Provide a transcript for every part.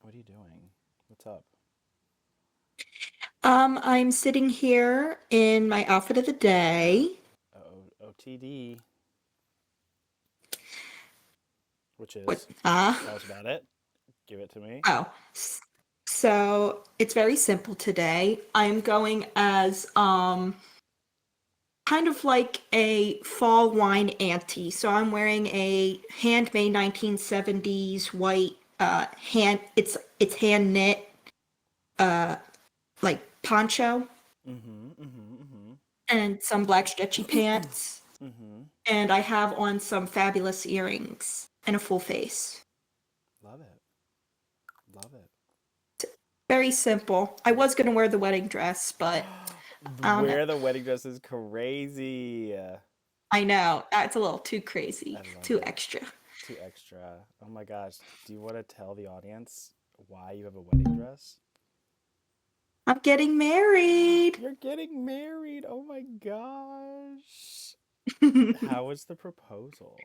What are you doing? What's up? I'm sitting here in my outfit of the day. OTD, which What? is, Uh, tell us about it. Give it to me. oh, s- so it's very simple today. I'm going as kind of like a fall wine auntie. So I'm wearing a handmade 1970s white it's hand knit uh like poncho Mm-hmm. Mm-hmm. Mm-hmm. and some black stretchy pants. Mm-hmm. And I have on some fabulous earrings and a full face. Love it. Love it. Very simple. I was gonna wear the wedding dress, but I don't know. Wear the wedding dress is crazy. I know it's a little too I crazy, love too it. extra. Too extra. Oh my gosh. Do you want to tell the audience why you have a wedding dress? I'm getting married. You're getting married. Oh my gosh. It How was the proposal?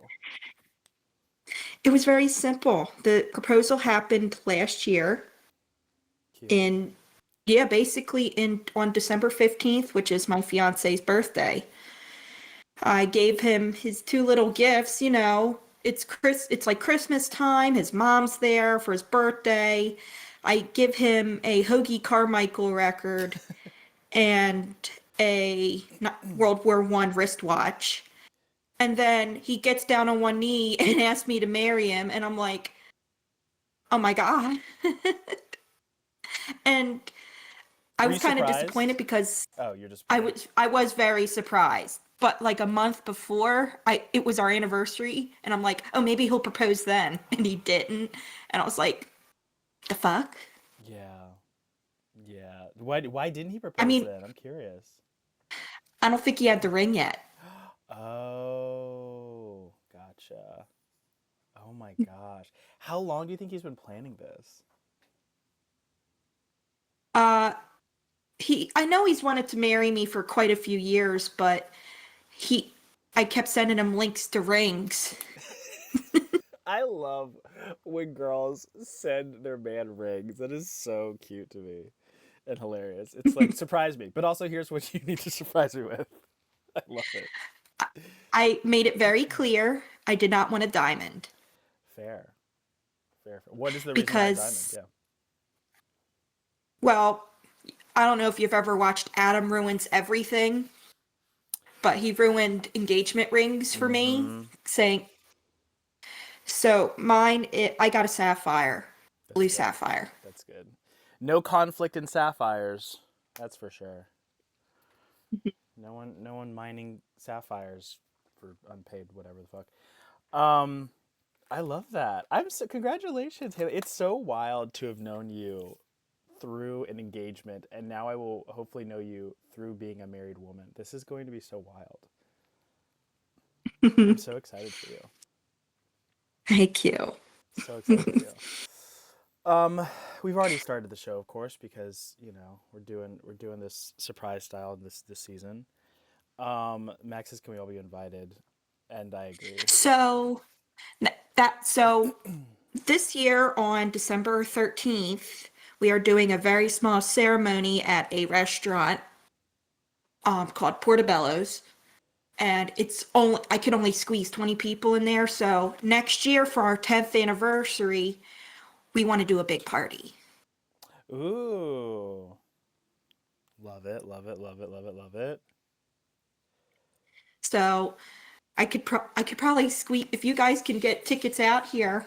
was very simple. The proposal happened last year Cute. in yeah, basically in on December 15th, which is my fiance's birthday. I gave him his two little gifts, it's like Christmas time, his mom's there for his birthday. I give him a Hoagie Carmichael record and a World War One wristwatch. And then he gets down on one knee and asks me to marry him, and I'm like, "Oh my God." And I Were was you kind of disappointed surprised? because Oh, you're I disappointed. was I was very surprised. But like a month before, I it was our anniversary, and I'm like, oh, maybe he'll propose then, and he didn't, and I was like, the fuck? Yeah. Yeah. Why didn't he I propose mean, then? I'm curious. I don't think he had the ring yet. Oh, gotcha. Oh my gosh. How long do you think he's been planning this? Uh, I know he's wanted to marry me for quite a few years, but he, I kept sending him links to rings. I love when girls send their man rings. That is so cute to me and hilarious. It's like, surprise me, but also here's what you need to surprise me with. I love it. I made it very clear I did not want a diamond Fair. Fair. What is the reason why a diamond? because, Yeah. well, I don't know if you've ever watched Adam Ruins Everything, but he ruined engagement rings for me, Mm-hmm. saying, so I got a sapphire, That's blue good. sapphire. That's good. No conflict in sapphires. That's for sure. No one mining sapphires for unpaid whatever the fuck. I love that. I'm so congratulations, Haley. It's so wild to have known you through an engagement, and now I will hopefully know you through being a married woman. This is going to be so wild. I'm so excited for you. Thank you. So excited for you. Um, we've already started the show, of course, because we're doing this surprise style this season. Max says, "Can we all be invited?" And I agree. So so this year on December 13th, we are doing a very small ceremony at a restaurant called Portobello's. And it's only I can only squeeze 20 people in there. So next year for our 10th anniversary, we want to do a big party. Ooh, love it, love it, love it, love it, love it. So I could probably squeeze if you guys can get tickets out here.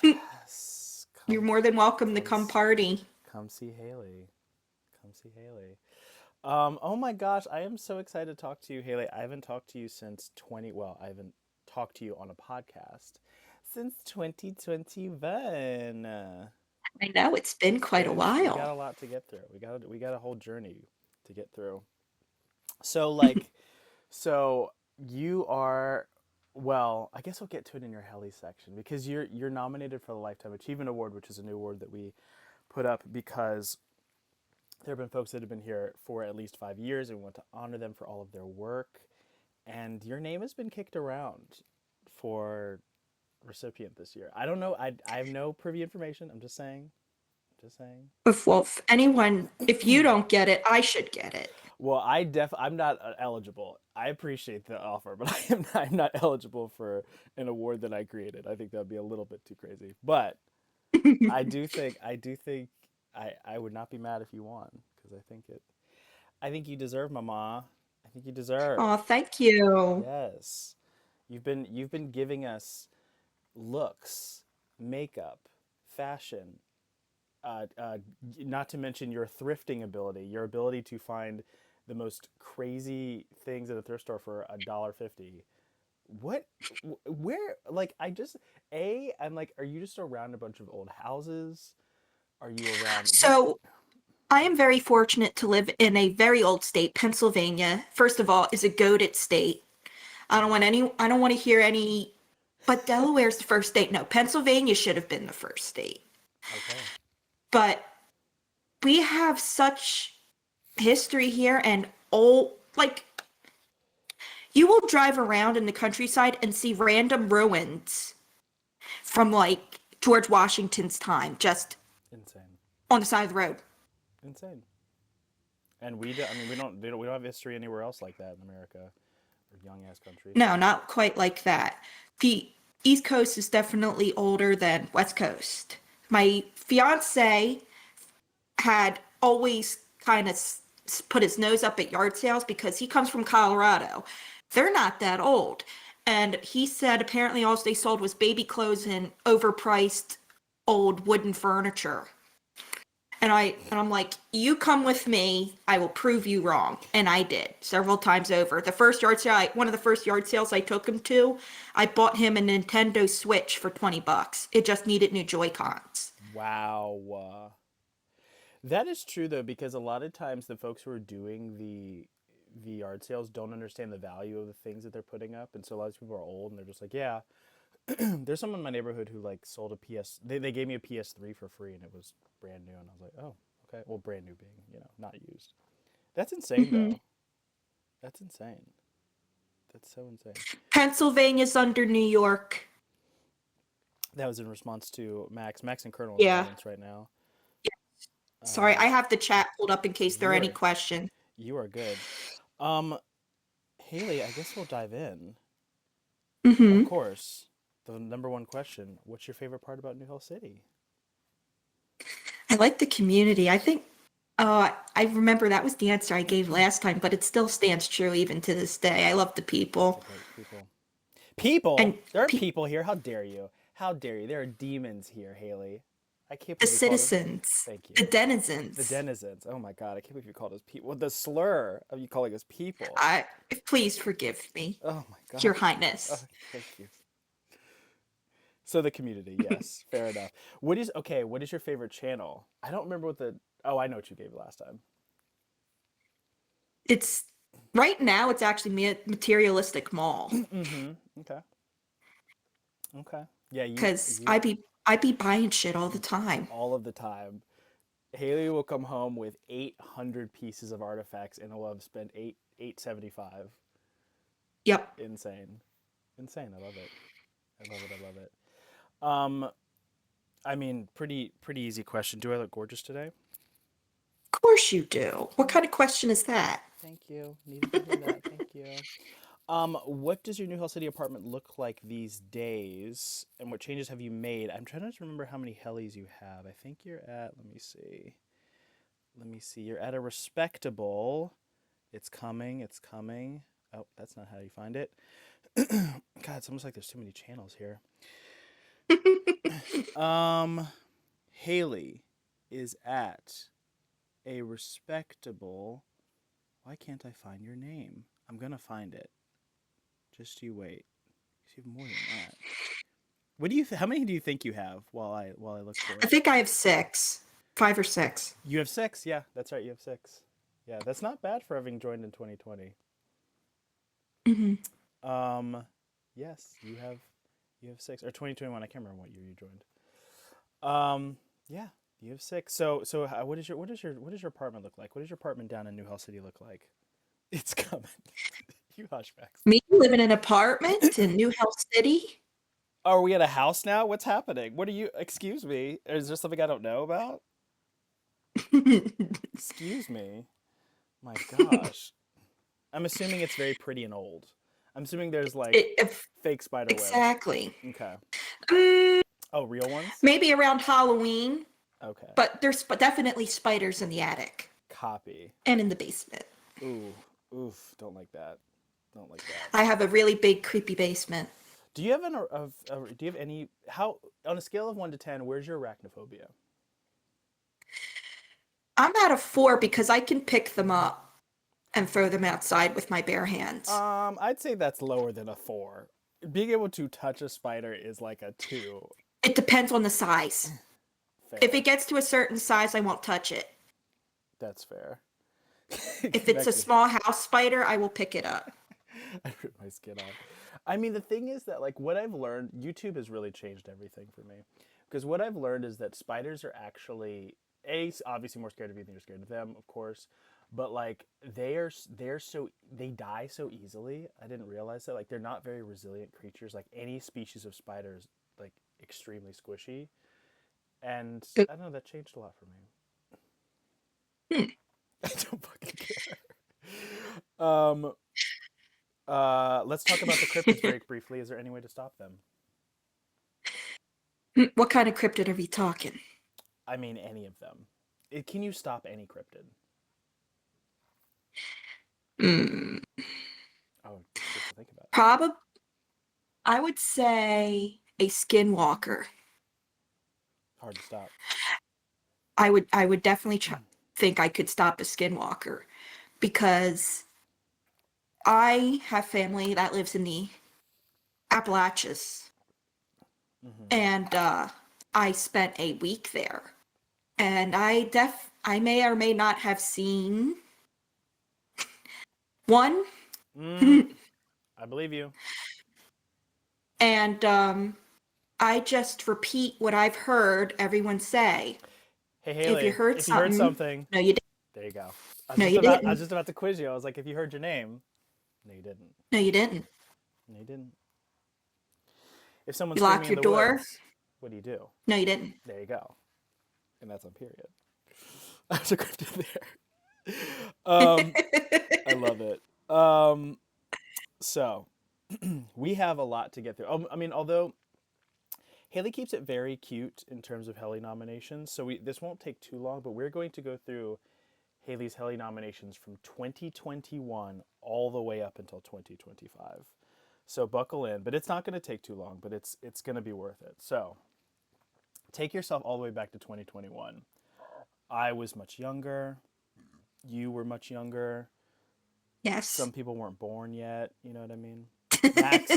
Yes, You're come, more than welcome to come, come party. come see Haley. Come see Haley. Oh my gosh, I am so excited to talk to you, Haley. I haven't talked to you since 20, well, I haven't talked to you on a podcast since 2021. I know it's been quite a We got while. a lot to get through. We got a whole journey to get through. So like so you are well, I guess we'll get to it in your Helly section because you're nominated for the Lifetime Achievement Award, which is a new award that we put up because there have been folks that have been here for at least 5 years, and we want to honor them for all of their work. and your name has been kicked around for recipient this year. I don't know. I have no privy information. I'm just saying. Just saying. If anyone, if you don't get it, I should get it. Well, I'm not eligible. I appreciate the offer, but I'm not eligible for an award that I created. I think that would be a little bit too crazy. But I do think I would not be mad if you won because I think you deserve, Mama. I think you deserve. Oh, thank you. Yes. You've been giving us looks, makeup, fashion, not to mention your thrifting ability, your ability to find the most crazy things at a thrift store for $1.50. What, where, like, I'm like, are you just around a bunch of old houses? Are you around, what? So I am very fortunate to live in a very old state. Pennsylvania, first of all, is a goated state. I don't want to hear any, but Delaware's the first state. No, Pennsylvania should have been the first state. Okay. But we have such history here and old, like, you will drive around in the countryside and see random ruins from like George Washington's time just Insane. on the side of the road. Insane. And I mean, we don't have history anywhere else like that in America, or young ass country. No, not quite like that. The East Coast is definitely older than West Coast. My fiance had always kind of put his nose up at yard sales because he comes from Colorado. They're not that old. And he said apparently all they sold was baby clothes and overpriced old wooden furniture. And I'm like, you come with me, I will prove you wrong. And I did several times over. One of the first yard sales I took him to, I bought him a Nintendo Switch for $20. It just needed new Joy-Cons. Wow. That is true though, because a lot of times the folks who are doing the yard sales don't understand the value of the things that they're putting up, and so a lot of people are old and they're just like, yeah. There's someone in my neighborhood who like sold a PS. They gave me a PS3 for free, and it was brand new, and I was like, oh, okay. Well, brand new being not used. That's insane Hmm. though. That's insane. That's so insane. Pennsylvania's under New York. That was in response to Max. Max and Colonel in the Yeah. audience right now. Sorry, Um, I have the chat pulled up in case there are you any are questions. you are good. Um, Haley, I guess we'll dive in. Of Hmm. course, the number one question: what's your favorite part about New Hill City? I like the community. I remember that was the answer I gave last time, but it still stands true even to this day. I love the The people. people. People? And There are pe people here. How dare you? How dare you? There are demons here, Haley. I can't the believe you called us. citizens, Thank you. the The denizens. denizens. Oh my god, I can't believe you called us people. Well, the slur of you calling us people. I Please forgive me, Oh my Your god. Oh, Highness. thank you. So the community, yes, fair enough. What is your favorite channel? I don't remember what the. Oh, I know what you gave last time. It's right now it's actually materialistic mall Mm-hmm. Okay. Okay. Yeah, you because you I be buying shit all the time. all of the time. Haley will come home with 800 pieces of artifacts and will have spent 875. Yep. Insane. Insane. I love it. I love it. I love it. Um, I mean, pretty easy question. Do I look gorgeous today? Of course you do. What kind of question is that? Thank you. Needed to hear that. Thank you. What does your New Hill City apartment look like these days, and what changes have you made? I'm trying to remember how many Hellys you have. I think you're at. Let me see. Let me see. You're at a respectable. It's coming. It's coming. Oh, that's not how you find it. God, it's almost like there's too many channels here. Um, Haley is at a respectable. Why can't I find your name? I'm gonna find it. Just you wait. You have more than that. What do you? How many do you think you have? While I look for I it. think I have six, 5 or 6. You have six. Yeah, that's right. You have six. Yeah, that's not bad for having joined in 2020. Hmm. Um, yes, you have six or 2021. I can't remember what year you joined. Yeah, you have six. So what does your apartment look like? What does your apartment down in New Hell City look like? It's coming. You hushbacks. Me live in an apartment in New Hell City. Oh, are we at a house now? What's happening? What are you? Excuse me. Is there something I don't know about? Excuse me. My gosh. I'm assuming it's very pretty and old. I'm assuming there's like If fake spider webs. exactly. Okay. Mm, Oh, real ones? maybe around Halloween, Okay. but there's definitely spiders in the attic Copy. and in the basement. Ooh. Oof. Don't like that. Don't like that. I have a really big, creepy basement. Do you have do you have any how on a scale of 1 to 10, where's your arachnophobia? I'm at a 4 because I can pick them up and throw them outside with my bare hands. I'd say that's lower than a 4. Being able to touch a spider is like a 2. It depends on the size. If Fair. it gets to a certain size, I won't touch it. That's fair. If it's a small house spider, I will pick it up. I ripped my skin off. I mean, the thing is that like what I've learned, YouTube has really changed everything for me. Because what I've learned is that spiders are actually obviously more scared of you than you're scared of them, of course. But like they die so easily. I didn't realize that. Like they're not very resilient creatures. Like any species of spiders, like extremely squishy. And I don't know, that changed a lot for me. Hmm. I don't fucking care. Let's talk about the cryptids very briefly. Is there any way to stop them? What kind of cryptid are we talking? I mean, any of them. Can you stop any cryptid? Mm, Oh, shit to think about. probably, I would say a skinwalker. Hard to stop. I would definitely think I could stop a skinwalker because I have family that lives in the Appalachians, Mm-hmm. and I spent a week there, and I may or may not have seen one, Mm, I believe you. and I just repeat what I've heard everyone say. Hey If you Haley, heard if you heard something, something, no, you didn't. there you go. No, you I was didn't. just about to quiz you. I was like, if you heard your name, no, you didn't. No, you didn't. No, you didn't. If someone's You locked screaming in your the door. woods, what do you do? No, you didn't. There you go. And that's on period. That's a cryptid there. I love it. So we have a lot to get through. I mean, although Haley keeps it very cute in terms of Helly nominations, so this won't take too long. But we're going to go through Haley's Helly nominations from 2021 all the way up until 2025. So buckle in, but it's not going to take too long. But it's going to be worth it. So take yourself all the way back to 2021. I was much younger. You were much younger. Yes. Some people weren't born yet. You know what I mean?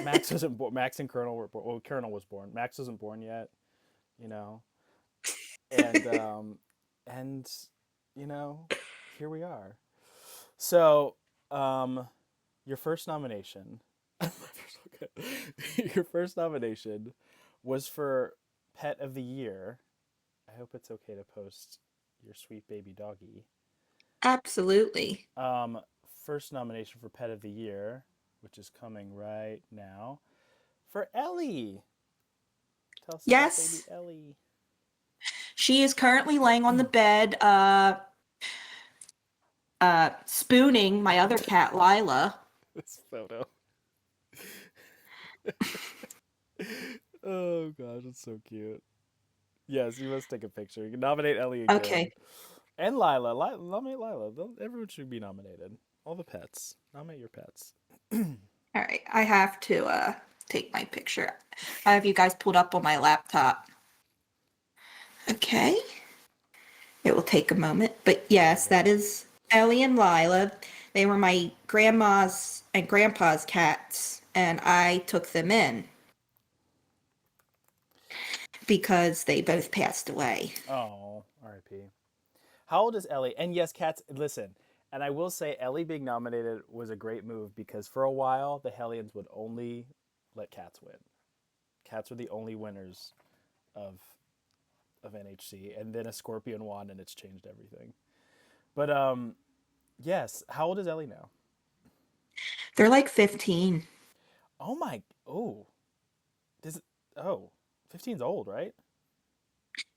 Max wasn't born. Max and Colonel were born. Well, Colonel was born. Max wasn't born yet. You know, and and you know, here we are. So, your first nomination, your first nomination was for Pet of the Year. I hope it's okay to post your sweet baby doggy. Absolutely. Um, First nomination for Pet of the Year, which is coming right now, for Ellie. Tell us about baby Yes. Ellie. She is currently laying on the bed, spooning my other cat, Lila. This photo. Oh gosh, it's so cute. Yes, you must take a picture. You can nominate Ellie again. Okay. And Lila. Nominate Lila. Everyone should be nominated. All the pets. Nominate your pets. All right. I have to take my picture. I have you guys pulled up on my laptop. Okay. It will take a moment. But yes, that is Ellie and Lila. They were my grandma's and grandpa's cats, and I took them in because they both passed away. Oh, R.I.P. How old is Ellie? And yes, cats, listen. And I will say, Ellie being nominated was a great move because for a while, the Hellions would only let cats win. Cats were the only winners of NHC, and then a Scorpion won, and it's changed everything. But yes, how old is Ellie now? They're like 15. Oh my. Oh. Does it, oh. 15's old, right?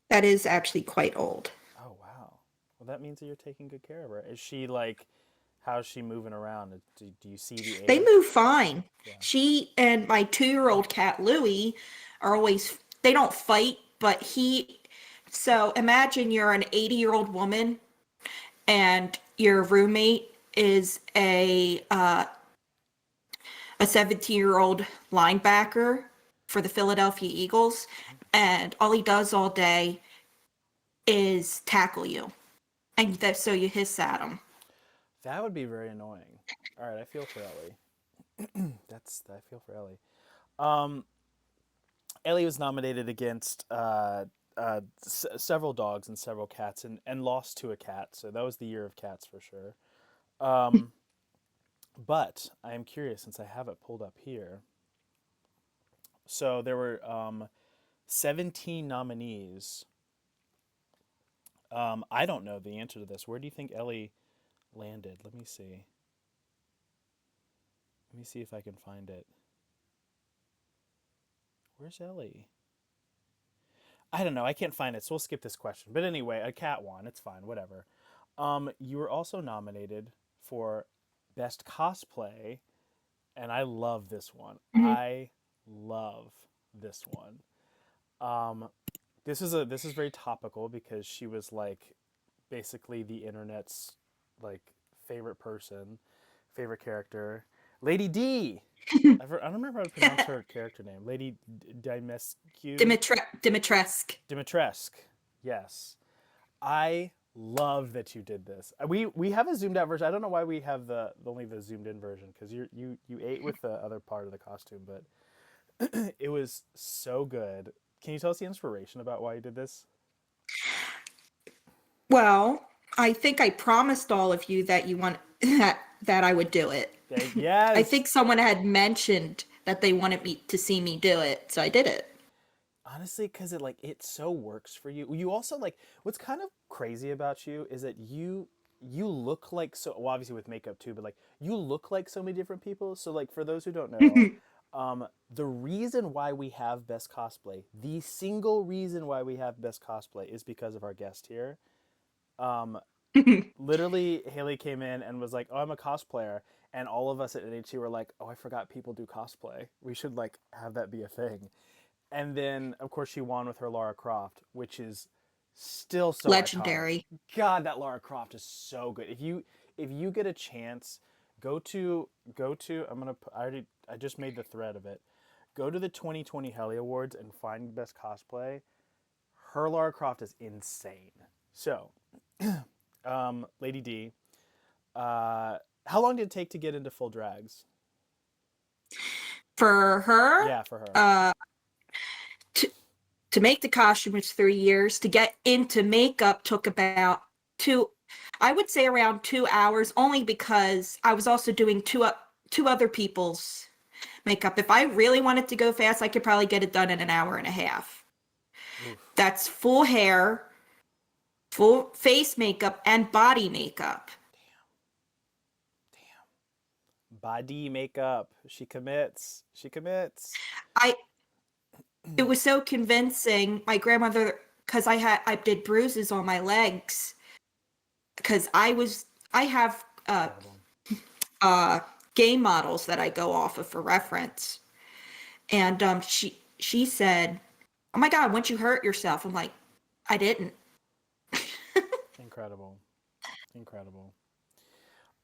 That is actually quite old. Oh wow. Well, that means that you're taking good care of her. Is she like? How's she moving around? Do you see the They age? move fine. Yeah. She and my 2-year-old cat Louie are always, they don't fight, but so imagine you're an 80-year-old woman and your roommate is a 17-year-old linebacker for the Philadelphia Eagles, and all he does all day is tackle you, and so you hiss at him. That would be very annoying. All right, I feel for Ellie. I feel for Ellie. Um, Ellie was nominated against several dogs and several cats, and lost to a cat. So that was the year of cats for sure. Um, but I am curious since I have it pulled up here. So there were 17 nominees. I don't know the answer to this. Where do you think Ellie landed? Let me see. Let me see if I can find it. Where's Ellie? I don't know. I can't find it, so we'll skip this question. But anyway, a cat won. It's fine. Whatever. You were also nominated for best cosplay, and I love this one. Mhm. I love this one. Um, this is very topical because she was like basically the internet's like favorite person, favorite character, Lady D. I don't remember how to pronounce her character name. Lady Dimescu. Dimitrescu. Dimitrescu. Yes. I love that you did this. We have a zoomed out version. I don't know why we have the only the zoomed in version because you ate with the other part of the costume, but it was so good. Can you tell us the inspiration about why you did this? Well, I think I promised all of you that you want that I would do it. I Yes. think someone had mentioned that they wanted me to see me do it, so I did it. Honestly, because it so works for you. You also like what's kind of crazy about you is that you look like so well, obviously with makeup too, but like you look like so many different people. So like for those who don't know, the reason why we have best cosplay, the single reason why we have best cosplay is because of our guest here. Um, Literally, Haley came in and was like, "Oh, I'm a cosplayer," and all of us at NHC were like, "Oh, I forgot people do cosplay. We should like have that be a thing." And then, of course, she won with her Lara Croft, which is still so iconic. Legendary. God, that Lara Croft is so good. If you get a chance, go to. I just made the thread of it. Go to the 2020 Helly Awards and find best cosplay. Her Lara Croft is insane. So, Lady D, how long did it take to get into full drags? For her, Yeah, for her. uh, to, to make the costume was 3 years. To get into makeup took about I would say around 2 hours, only because I was also doing two other people's makeup. If I really wanted to go fast, I could probably get it done in an hour and a half. Oof. That's full hair, full face makeup, and body makeup. Damn. Body makeup. She commits. She commits. I It was so convincing. My grandmother, because I did bruises on my legs because I have Incredible. uh game models that I go off of for reference. And she said, "Oh my God, once you hurt yourself." I'm like, "I didn't." Incredible. Incredible.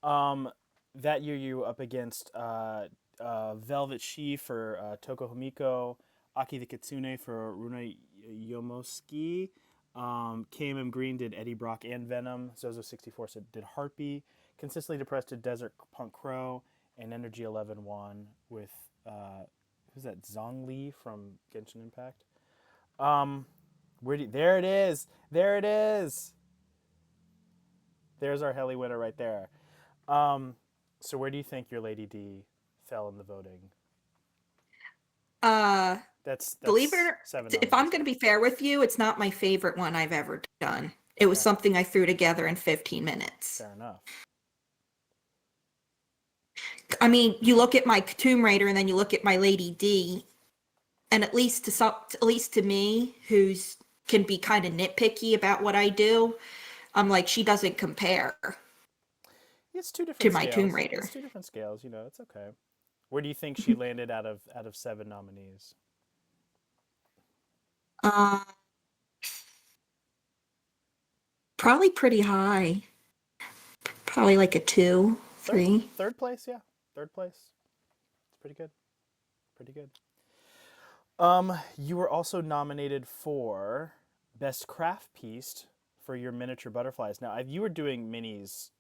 Um, that year you were up against Velvet She for Toko Himiko, Aki the Kitsune for Runa Yomoski. KMM Green did Eddie Brock and Venom. Zozo64 did Harpy. Consistently Depressed did Desert Punk Crow. And Energy 11 won with, who's that? Zhongli from Genshin Impact. Um, there it is. There it is. There's our Helly winner right there. Um, so where do you think your Lady D fell in the voting? Uh, Believe it or That's seven not, if I'm nominees. going to be fair with you, it's not my favorite one I've ever done. It was Okay, something I threw together in 15 minutes. fair enough. I mean, you look at my Tomb Raider and then you look at my Lady D, and at least to me, who's can be kind of nitpicky about what I do, I'm like, she doesn't compare It's two to different my Tomb scales. Raider. It's two different scales. You know, it's okay. Where do you think she landed out of seven nominees? Uh, Probably pretty high. Probably like a two, Third, three. third place, yeah, third place. It's pretty good. Pretty good. You were also nominated for best craft piece for your miniature butterflies. Now, you were doing minis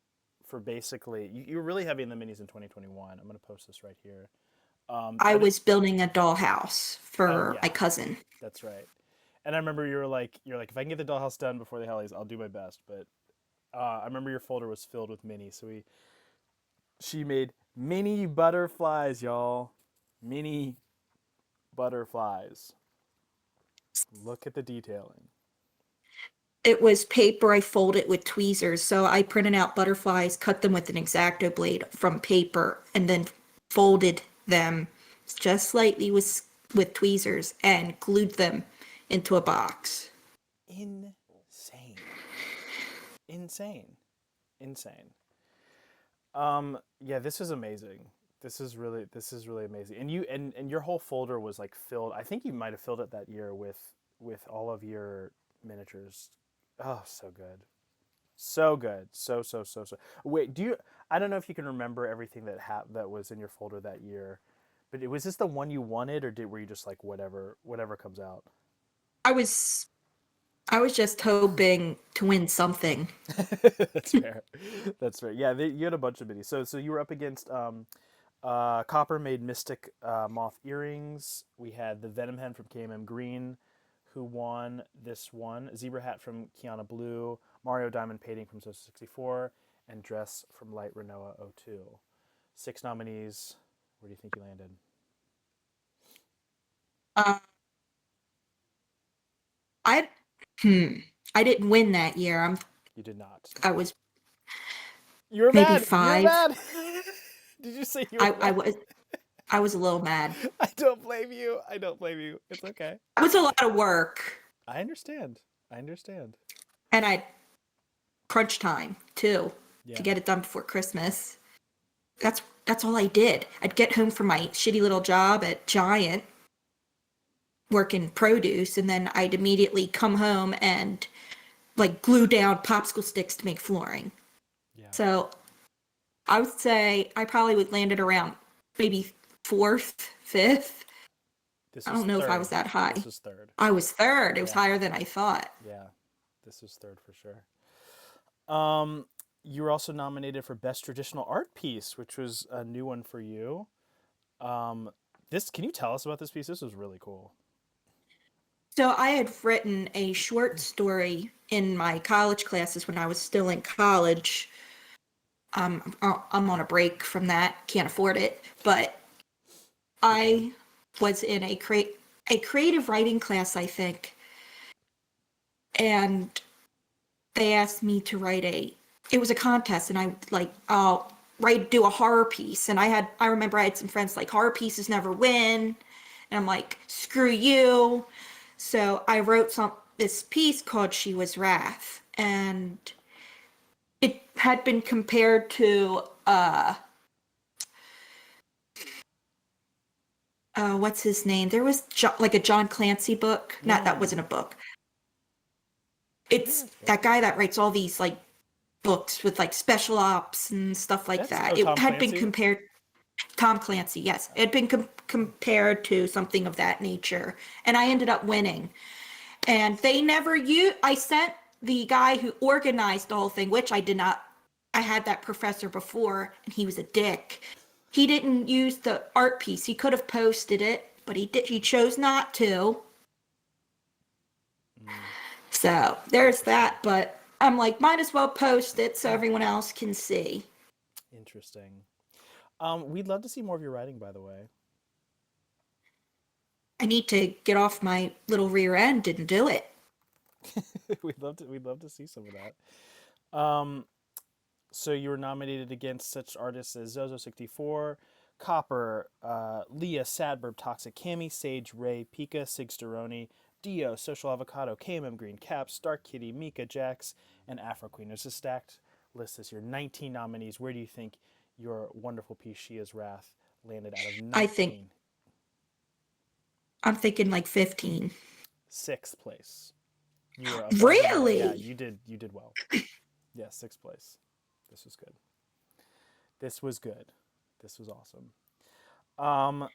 for basically. You were really heavy in the minis in 2021. I'm gonna post this right here. I I did. was building a dollhouse Oh for yeah, my cousin. that's right. And I remember you're like, if I can get the dollhouse done before the Hellies, I'll do my best. But I remember your folder was filled with minis, so she made mini butterflies, y'all. Mini butterflies. Look at the detailing. It was paper I folded with tweezers. So I printed out butterflies, cut them with an X-Acto blade from paper, and then folded them just slightly with tweezers and glued them into a box. Insane. Insane. Insane. Yeah, this is amazing. This is really amazing. And your whole folder was like filled. I think you might have filled it that year with all of your miniatures. Oh, so good. So good. So. Wait, I don't know if you can remember everything that was in your folder that year. But was this the one you wanted, or were you just like whatever comes out? I was I was just hoping to win something. That's fair. That's fair. Yeah, you had a bunch of minis. So you were up against Copper made Mystic Moth earrings. We had the Venom Hen from KMM Green, who won this one. Zebra Hat from Kiana Blue. Mario Diamond Painting from Sosa 64, and Dress from Light Renoa 02. Six nominees. Where do you think you landed? Uh, I hmm, I didn't win that year. You did not. I was You were maybe mad. You were five. mad. Did you say you were I mad? was I was a little mad. I don't blame you. I don't blame you. It's okay. It was a lot of work, I understand. I understand. and I crunch time too to Yeah. get it done before Christmas. That's all I did. I'd get home from my shitty little job at Giant working produce, and then I'd immediately come home and like glue down popsicle sticks to make flooring. Yeah. So I would say I probably would land it around maybe fourth, fifth. This I was don't know if I was third. that high. This was third. I was third. It was Yeah. higher than I thought. Yeah. This was third for sure. You were also nominated for Best Traditional Art Piece, which was a new one for you. Um, this can you tell us about this piece? This was really cool. So I had written a short story in my college classes when I was still in college. I'm on a break from that, can't afford it, but Okay. I was in a creative writing class, I think, and they asked me to write it was a contest, and I like do a horror piece, and I remember I had some friends like horror pieces never win, and I'm like screw you. So I wrote this piece called She Was Wrath, and it had been compared to what's his name? There was like a John Clancy book. Not that wasn't a Mm. book. It's that guy that writes all these like books with like special ops and stuff like That's that. It Tom had been Clancy. compared Tom Clancy, yes. It had been compared to something of that nature, and I ended up winning. And they never used. I sent the guy who organized the whole thing, which I did not. I had that professor before, and he was a dick. He didn't use the art piece. He could have posted it, but he did. He chose not to. Mm, So there's interesting. that. But I'm like, might as well post it so everyone else can see. Interesting. We'd love to see more of your writing, by the way. I need to get off my little rear end and do it. We'd love to see some of that. Um, So you were nominated against such artists as Zozo64, Copper, Leah, Sadburb, Toxic, Cammy, Sage, Ray, Pika, Sigsteroni, Dio, Social Avocado, KMM Green Caps, Dark Kitty, Mika, Jax, and Afro Queen. It's a stacked list this year. 19 nominees. Where do you think your wonderful piece, Shia's Wrath, landed out of I think 19? I'm thinking like 15. Sixth place. You were above the nine. Yeah, Really? you did well. Yeah, sixth place. This was good. This was good. This was awesome. Um,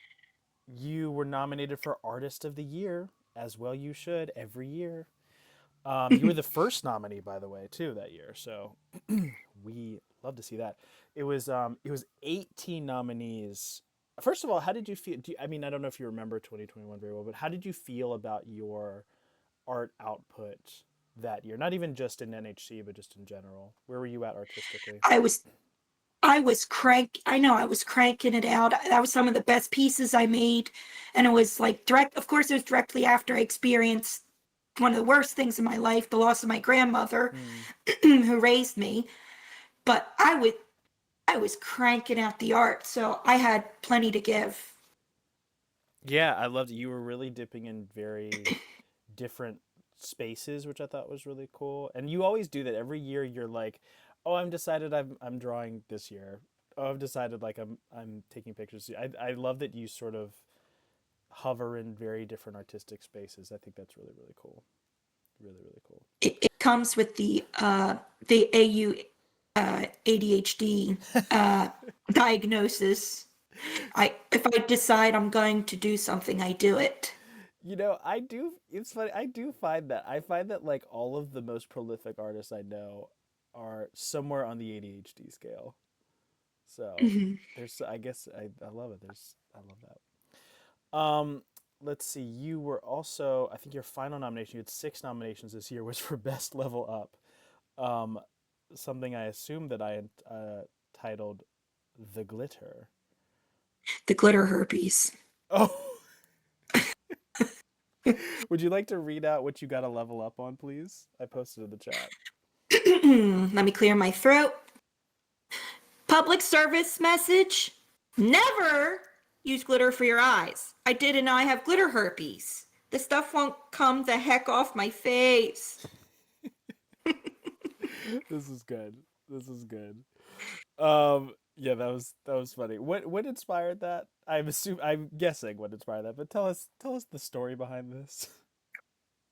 you were nominated for Artist of the Year, as well you should every year. You were the first nominee, by the way, too, that year. So we love to see that. It was 18 nominees. First of all, how did you feel? I mean, I don't know if you remember 2021 very well, but how did you feel about your art output that year? Not even just in NHC, but just in general. Where were you at artistically? I was I know I was cranking it out. That was some of the best pieces I made. And it was like of course, it was directly after I experienced one of the worst things in my life, the loss of my grandmother Hmm. who raised me. But I was cranking out the art, so I had plenty to give. Yeah, I loved it. You were really dipping in very different spaces, which I thought was really cool. And you always do that every year. You're like, "Oh, I'm decided I'm drawing this year. Oh, I've decided like I'm taking pictures." I love that you sort of hover in very different artistic spaces. I think that's really really cool. Really really cool. It comes with the AU ADHD diagnosis. I if I decide I'm going to do something, I do it. I do. It's funny. I do find that. I find that like all of the most prolific artists I know are somewhere on the ADHD scale. So Mhm. there's, I guess, I love it. I love that. Let's see. You were also, I think your final nomination, you had six nominations this year, was for Best Level Up. Um, Something I assume that I titled The Glitter. The glitter herpes. Oh, would you like to read out what you got to level up on, please? I posted in the chat. Let me clear my throat. Public service message. Never use glitter for your eyes. I did and I have glitter herpes. The stuff won't come the heck off my face. This is good. This is good. Yeah, that was funny. What inspired that? I'm guessing what inspired that, but tell us the story behind this.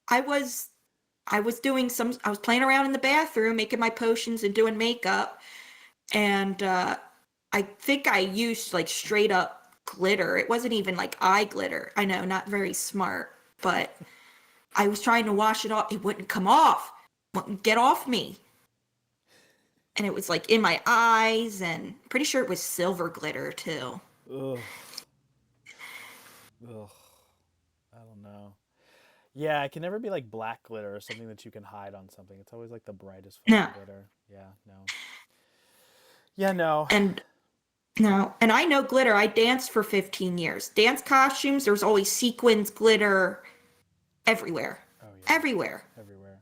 I was I was playing around in the bathroom making my potions and doing makeup, and I think I used like straight up glitter. It wasn't even like eye glitter. I know, not very smart, but I was trying to wash it off. It wouldn't come off. Wouldn't get off me. And it was like in my eyes, and pretty sure it was silver glitter too. Ugh. Ugh. I don't know. Yeah, it can never be like black glitter or something that you can hide on something. It's always like the brightest No. fucking glitter. Yeah, no. Yeah, no. And no. And I know glitter. I danced for 15 years. Dance costumes, there's always sequins, glitter everywhere. Oh yeah, Everywhere. everywhere.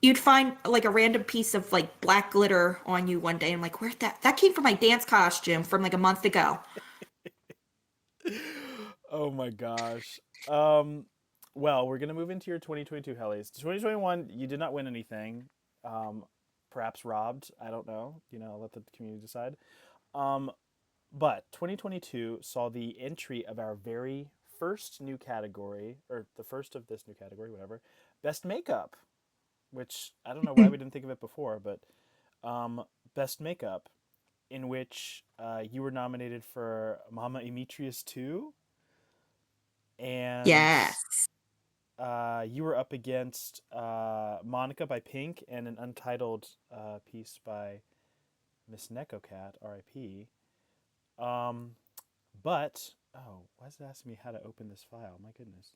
You'd find like a random piece of like black glitter on you one day. I'm like, where'd that came from my dance costume from like a month ago. Oh my gosh. Um, well, we're gonna move into your 2022 Hellies. 2021, you did not win anything. Um, Perhaps robbed. I don't know. I'll let the community decide. Um, but 2022 saw the entry of our very first new category, or the first of this new category, whatever, best makeup. Which I don't know why we didn't think of it before, but best makeup, in which you were nominated for Mama Emetrius 2, and Yes. you were up against Monica by Pink and an untitled piece by Miss Nekocat, R.I.P. Um, but why is it asking me how to open this file? My goodness.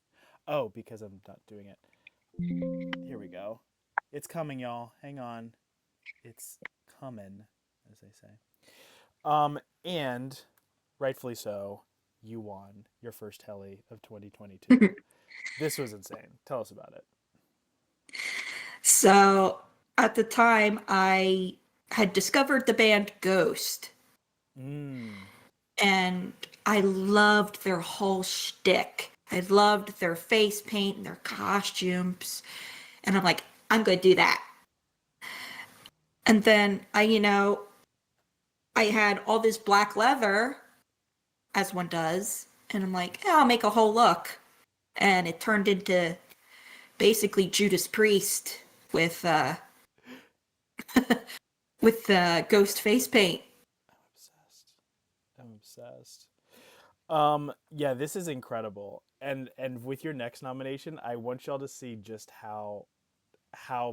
Oh, because I'm not doing it. Here we go. It's coming, y'all. Hang on. It's coming, as they say. And rightfully so, you won your first Helly of 2022. This was insane. Tell us about it. So at the time, I had discovered the band Ghost, Mm. and I loved their whole shtick. I loved their face paint and their costumes. And I'm like, I'm going to do that. And then I had all this black leather, as one does. And I'm like, yeah, I'll make a whole look. And it turned into basically Judas Priest with ghost face paint. I'm obsessed. I'm obsessed. Yeah, this is incredible. And with your next nomination, I want y'all to see just how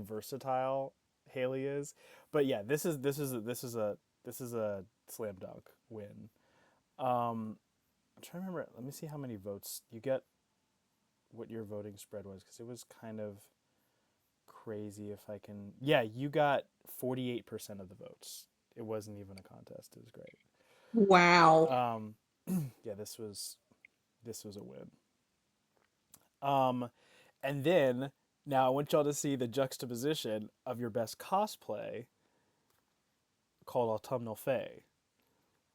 versatile Haley is. But yeah, this is a slam dunk win. I'm trying to remember. Let me see how many votes you get. What your voting spread was, because it was kind of crazy. If I can, yeah, you got 48% of the votes. It wasn't even a contest. It was great. Wow. Um, yeah, this was a win. Um, and then now I want y'all to see the juxtaposition of your best cosplay called Autumnal Fae.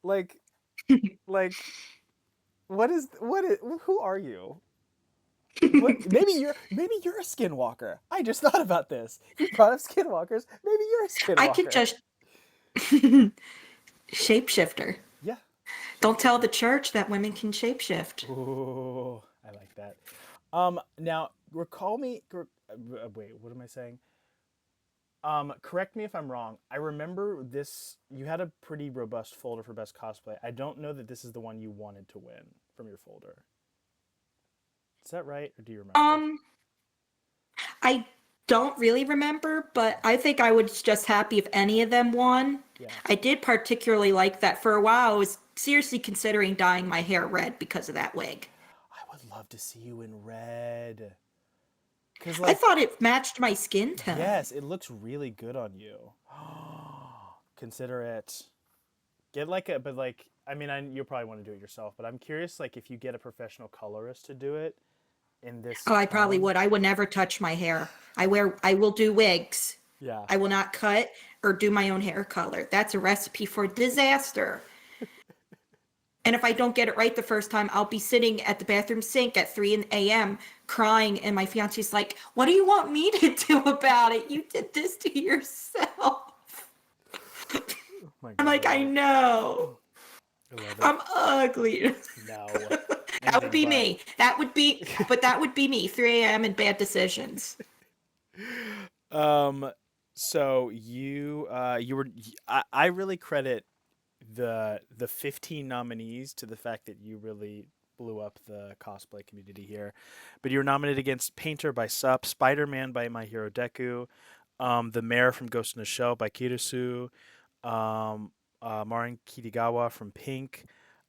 Like, like, what is who are you? What maybe you're a skinwalker. I just thought about this. You brought up skinwalkers. Maybe you're a I could skinwalker. just shapeshifter. Yeah. Don't tell the church that women can shapeshift. Ooh, I like that. Now recall me. Wait, what am I saying? Correct me if I'm wrong. I remember this. You had a pretty robust folder for best cosplay. I don't know that this is the one you wanted to win from your folder. Is that right, or do you remember? Um, I don't really remember, but I think I was just happy if any of them won. Yeah, I did particularly like that for a while. I was seriously considering dyeing my hair red because of that wig. I would love to see you in red. Cause I like, thought it matched my skin tone. yes, it looks really good on you. Consider it. Get like a, but like, I mean, you'll probably want to do it yourself, but I'm curious, like, if you get a professional colorist to do it in this Oh, I probably tone. would. I would never touch my hair. I will do wigs. Yeah. I will not cut or do my own hair color. That's a recipe for disaster. And if I don't get it right the first time, I'll be sitting at the bathroom sink at 3 a.m. crying. And my fiance's like, what do you want me to do about it? You did this to yourself. Oh my I'm like, I god. know. I love it. I'm ugly. No. That would Anything be but. me. That would be me. 3 a.m. and bad decisions. Um. So you were I really credit the 15 nominees to the fact that you really blew up the cosplay community here. But you were nominated against Painter by Sup, Spider Man by My Hero Deku, The Mayor from Ghost in the Shell by Kirisu, um, Marin Kitigawa from Pink,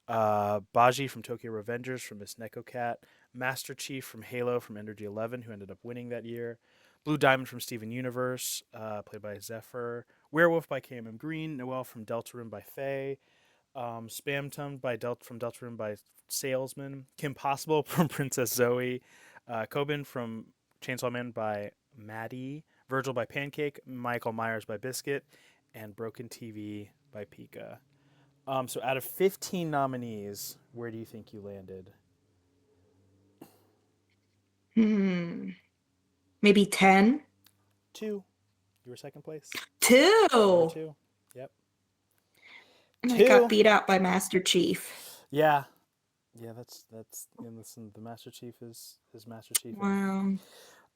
Baji from Tokyo Revengers from Miss Neko Cat, Master Chief from Halo from Energy 11, who ended up winning that year, Blue Diamond from Steven Universe, played by Zephyr, Werewolf by KMM Green, Noelle from Deltarune by Faye, Spamton from Deltarune by Salesman, Kim Possible from Princess Zoe, Kobin from Chainsaw Man by Maddie, Virgil by Pancake, Michael Myers by Biscuit, and Broken TV by Pika. So out of 15 nominees, where do you think you landed? Hmm. Maybe 10? Two. You were second place. Number 2. two. Yep. And I got Two. beat out by Master Chief. Yeah. Yeah, that's and listen, the Master Chief is Master Chiefing. Wow.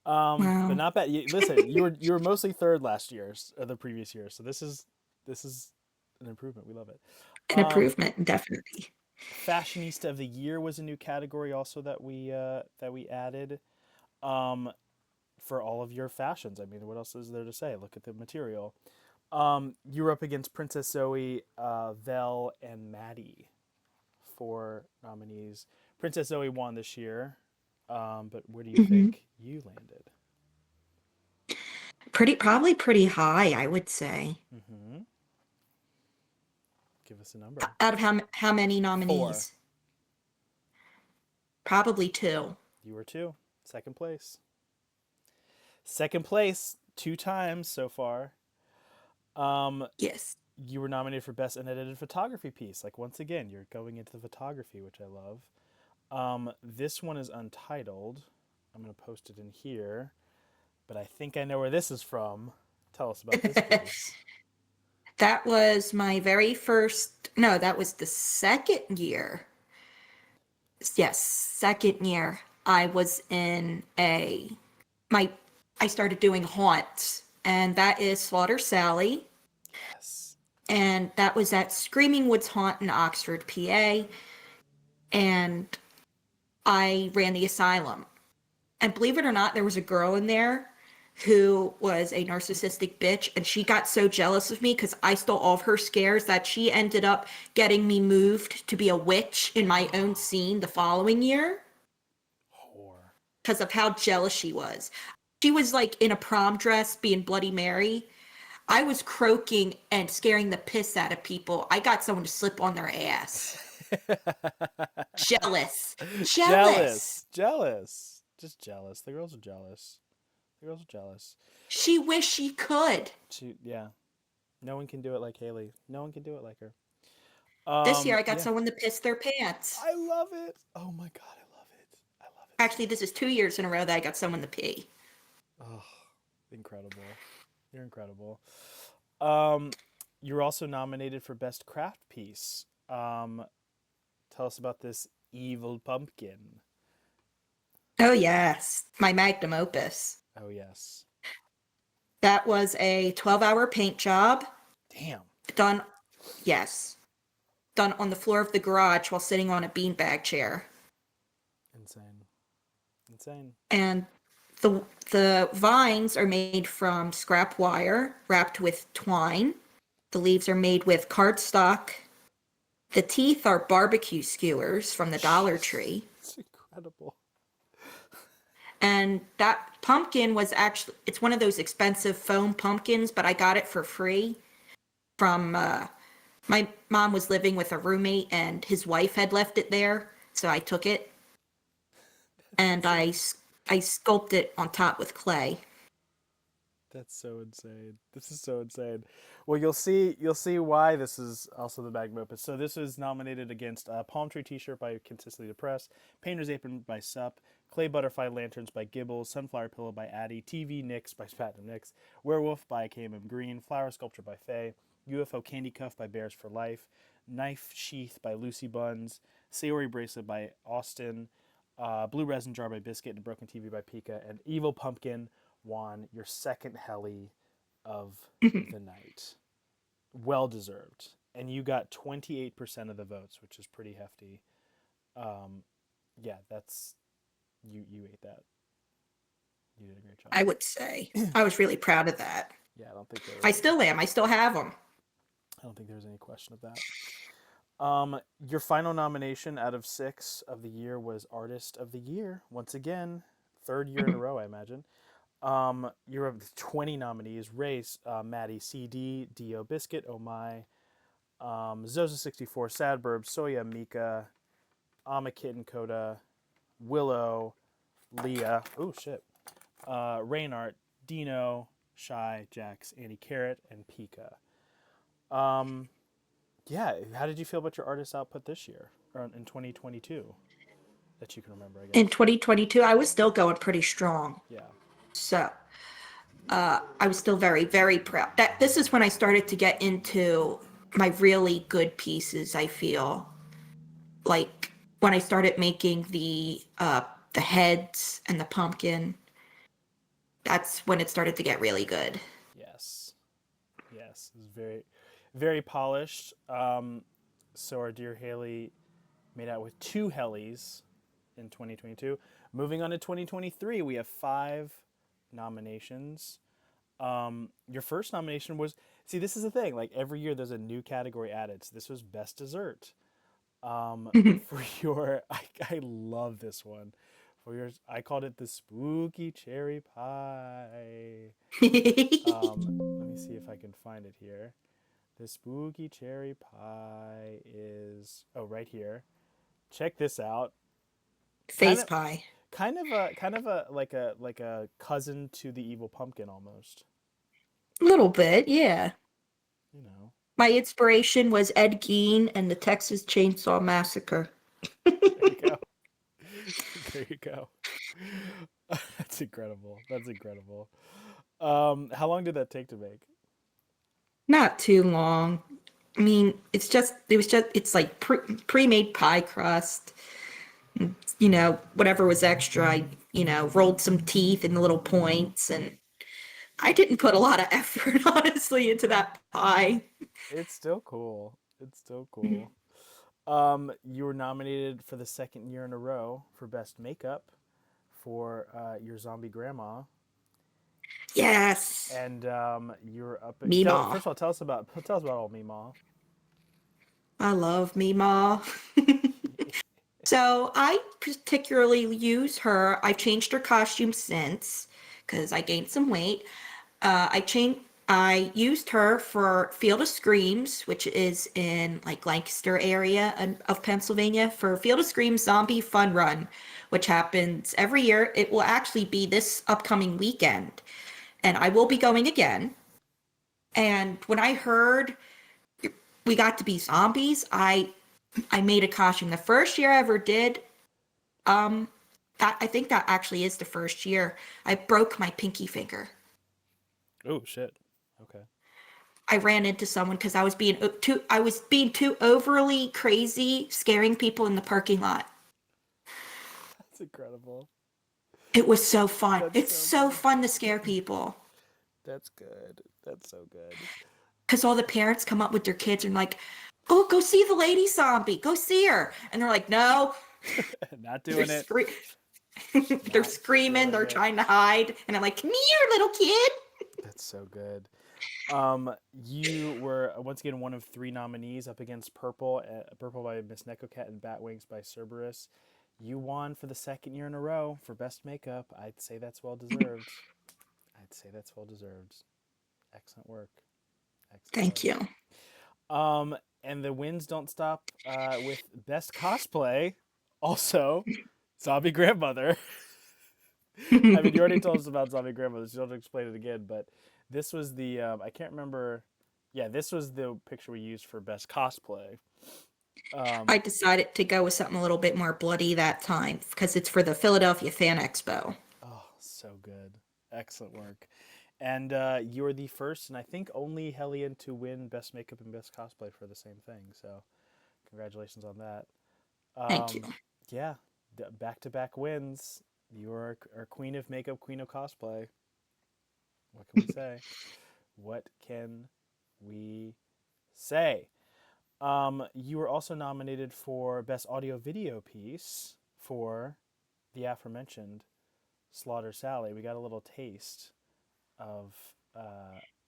But Wow. not bad. Listen, you were mostly third last year, or the previous year, so this is an improvement. We love it. An improvement, definitely. Fashionista of the Year was a new category also that we added. Um, for all of your fashions. I mean, what else is there to say? Look at the material. You were up against Princess Zoe, Vel, and Maddie for nominees. Princess Zoe won this year, but where do you Hmm. think you landed? Probably pretty high, I would say. Mm-hmm. Give us a number. Out of how many Four. nominees? Probably 2. You were two. Second place. Second place 2 times so far. Um, Yes. you were nominated for best unedited photography piece. Like once again, you're going into the photography, which I love. This one is untitled. I'm gonna post it in here, but I think I know where this is from. Tell us about this piece. That was my very first, no, that was the second year. Yes, second year. I was in my, I started doing haunts, and that is Slaughter Sally. Yes. And that was at Screaming Woods Haunt in Oxford, PA. And I ran the asylum. And believe it or not, there was a girl in there who was a narcissistic bitch, and she got so jealous of me because I stole all of her scares that she ended up getting me moved to be a witch in my own scene the following year Whore. because of how jealous she was. She was like in a prom dress being Bloody Mary. I was croaking and scaring the piss out of people. I got someone to slip on their ass. Jealous. Jealous. Jealous. Jealous. Just jealous. The girls are jealous. The girls are jealous. She wished she could. Yeah. No one can do it like Haylee. No one can do it like her. This year I got Yeah. someone to piss their pants. I love it. Oh my god, I love it. I love it so Actually, this is 2 years in a row that I got someone to pee. much. Oh, incredible. You're incredible. Um, you're also nominated for best craft piece. Tell us about this evil pumpkin. Oh, yes. My magnum opus. Oh yes. That was a 12-hour paint job Damn. done, yes, done on the floor of the garage while sitting on a beanbag chair. Insane. Insane. And the vines are made from scrap wire wrapped with twine. The leaves are made with cardstock. The teeth are barbecue skewers from the Dollar Tree. It's incredible. And that pumpkin was actually, it's one of those expensive foam pumpkins, but I got it for free from, my mom was living with a roommate and his wife had left it there. So I took it and I sculpted it on top with clay. That's so insane. This is so insane. Well, you'll see why this is also the magnum opus. So this was nominated against Palm Tree T-shirt by Consistently Depressed, Painter's Apron by Sup, Clay Butterfly Lanterns by Gibbles, Sunflower Pillow by Addie, TV Nix by Spatnum Nix, Werewolf by KMM Green, Flower Sculpture by Faye, UFO Candy Cuff by Bears for Life, Knife Sheath by Lucy Buns, Sayori Bracelet by Austin, Blue Resin Jar by Biscuit, and Broken TV by Pika, and Evil Pumpkin won your second Helly of the night. Well deserved. And you got 28% of the votes, which is pretty hefty. Yeah, that's you ate that. You did a great job. I would say. I was really proud of that. Yeah, I don't think there was I still am. I still have them. I don't think there's any question of that. Your final nomination out of 6 of the year was Artist of the Year. Once again, third year in a row, I imagine. You're of 20 nominees: Race, Maddie, CD, Dio, Biscuit, Oh My, Zoza64, Sadburb, Soya, Mika, Kitten, Coda, Willow, Leah, oh shit, Raynart, Dino, Shy, Jax, Andy Carrot, and Pika. Yeah, how did you feel about your artist output this year, or in 2022, that you can remember, I In guess? 2022, I was still going pretty strong. Yeah. So, I was still very, very proud. That this is when I started to get into my really good pieces, I feel. Like when I started making the heads and the pumpkin, that's when it started to get really good. Yes. Yes. It was very, very polished. So our dear Haley made out with 2 Hellys in 2022. Moving on to 2023, we have 5 nominations. Your first nomination was, see, this is the thing. Like every year, there's a new category added. So this was best dessert. For your, I love this one. For yours, I called it the spooky cherry pie. Let me see if I can find it here. The spooky cherry pie is, oh, right here. Check this out. Kind Face of, pie. kind of a like a cousin to the evil pumpkin almost. A little bit, yeah. you know. My inspiration was Ed Gein and the Texas Chainsaw Massacre. There you go. There you go. That's incredible. That's incredible. How long did that take to make? Not too long. I mean, it's like pre-made pie crust. Whatever was extra, I rolled some teeth in the little points, and I didn't put a lot of effort, honestly, into that pie. It's still cool. It's still cool. You were nominated for the second year in a row for best makeup for your zombie grandma, Yes, and you're up. Meemaw. First of all, tell us about old Meemaw. I love Meemaw. So I particularly use her. I've changed her costume since because I gained some weight. I used her for Field of Screams, which is in like Lancaster area of Pennsylvania, for Field of Screams Zombie Fun Run, which happens every year. It will actually be this upcoming weekend, and I will be going again. And when I heard we got to be zombies, I made a costume. The first year I ever did, um, I think that actually is the first year. I broke my pinky finger. Oh shit. Okay. I ran into someone because I was being too overly crazy, scaring people in the parking lot. That's incredible. It was so fun. That's It's so so good. fun to scare people That's good. That's so good. because all the parents come up with their kids and like, "Oh, go see the lady zombie. Go see her," and they're like, "No." Not They're doing it. scre- they're Not screaming. doing They're it. trying to hide, and I'm like, "Come here, little kid." That's so good. You were once again one of three nominees up against Purple by Miss Nekocat and Batwings by Cerberus. You won for the second year in a row for best makeup. I'd say that's well deserved. I'd say that's well deserved. Excellent work. Excellent Thank work. you. And the wins don't stop with best cosplay. Also, Zombie Grandmother. I mean, you already told us about Zombie Grandmother, so you don't have to explain it again. But this was the I can't remember. Yeah, this was the picture we used for best cosplay. Um, I decided to go with something a little bit more bloody that time because it's for the Philadelphia Fan Expo. oh, so good, excellent work. And you're the first and I think only Hellion to win best makeup and best cosplay for the same thing. So congratulations on that. Thank you. Yeah, back to back wins. You are our queen of makeup, queen of cosplay. What can we say? What can we say? You were also nominated for Best Audio Video Piece for the aforementioned Slaughter Sally. We got a little taste of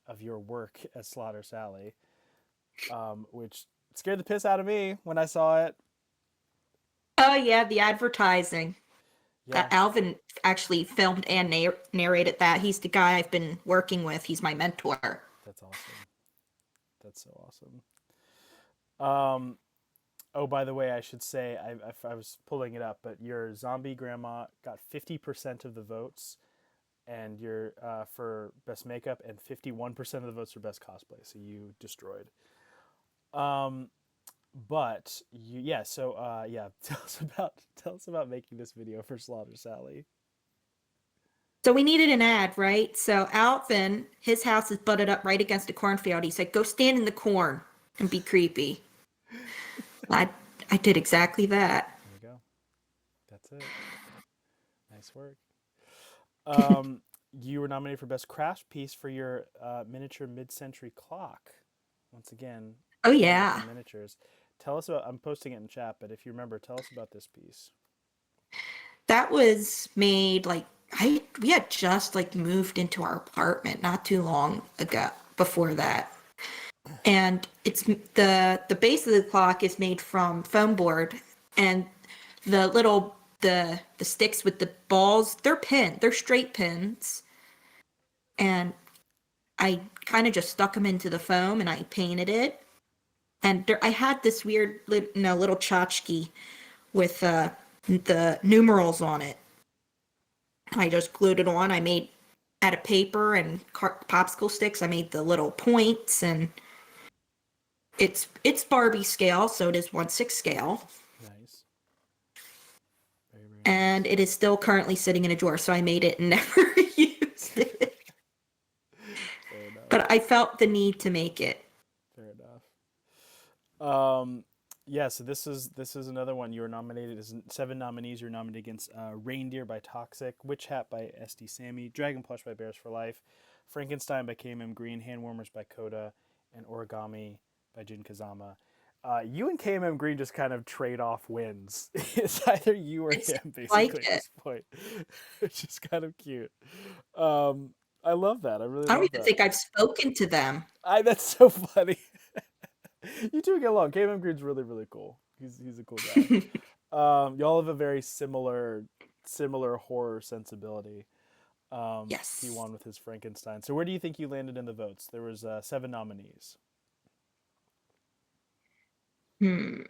of your work as Slaughter Sally, which scared the piss out of me when I saw it. Oh yeah, the advertising. Yeah, Alvin actually filmed and narrated that. He's the guy I've been working with. He's my mentor. that's awesome. That's so awesome. Um, oh, by the way, I should say I was pulling it up, but your zombie grandma got 50% of the votes, and your for best makeup, and 51% of the votes for best cosplay. So you destroyed. Um, but you yeah. So yeah, tell us about making this video for Slaughter Sally. So we needed an ad, right? So Alvin, his house is butted up right against a cornfield. He said, "Go stand in the corn and be creepy." I I did exactly that. There you go. That's it. Nice work. Um, you were nominated for best craft piece for your miniature mid-century clock. Once again, Oh making yeah. miniatures. Tell us about. I'm posting it in chat, but if you remember, tell us about this piece. That was made like I we had just like moved into our apartment not too long ago before that. And it's the base of the clock is made from foam board and the sticks with the balls, they're straight pins. And I kind of just stuck them into the foam and I painted it. And I had this weird little tchotchke with the numerals on it. I just glued it on. I made out of paper and popsicle sticks. I made the little points and It's Barbie scale, so it is 1/6 scale, Nice. Very, very and nice. it is still currently sitting in a drawer. So I made it and never used it, Fair enough. but I felt the need to make it. Fair enough. Um, yeah, so this is another one. You were nominated as 7 nominees. You were nominated against Reindeer by Toxic, Witch Hat by SD Sammy, Dragon Plush by Bears for Life, Frankenstein by KMM Green, Hand Warmers by Coda, and Origami by Jin Kazama. You and KMM Green just kind of trade off wins. It's either you or It's him, like basically, at it. this point. It's just kind of cute. Um, I love that. I really I don't love even that. think I've spoken to them. That's so funny. You two get along. KMM Green's really, really cool. He's a cool guy. Y'all have a very similar horror sensibility. He Yes. won with his Frankenstein. So where do you think you landed in the votes? There was 7 nominees. Hmm.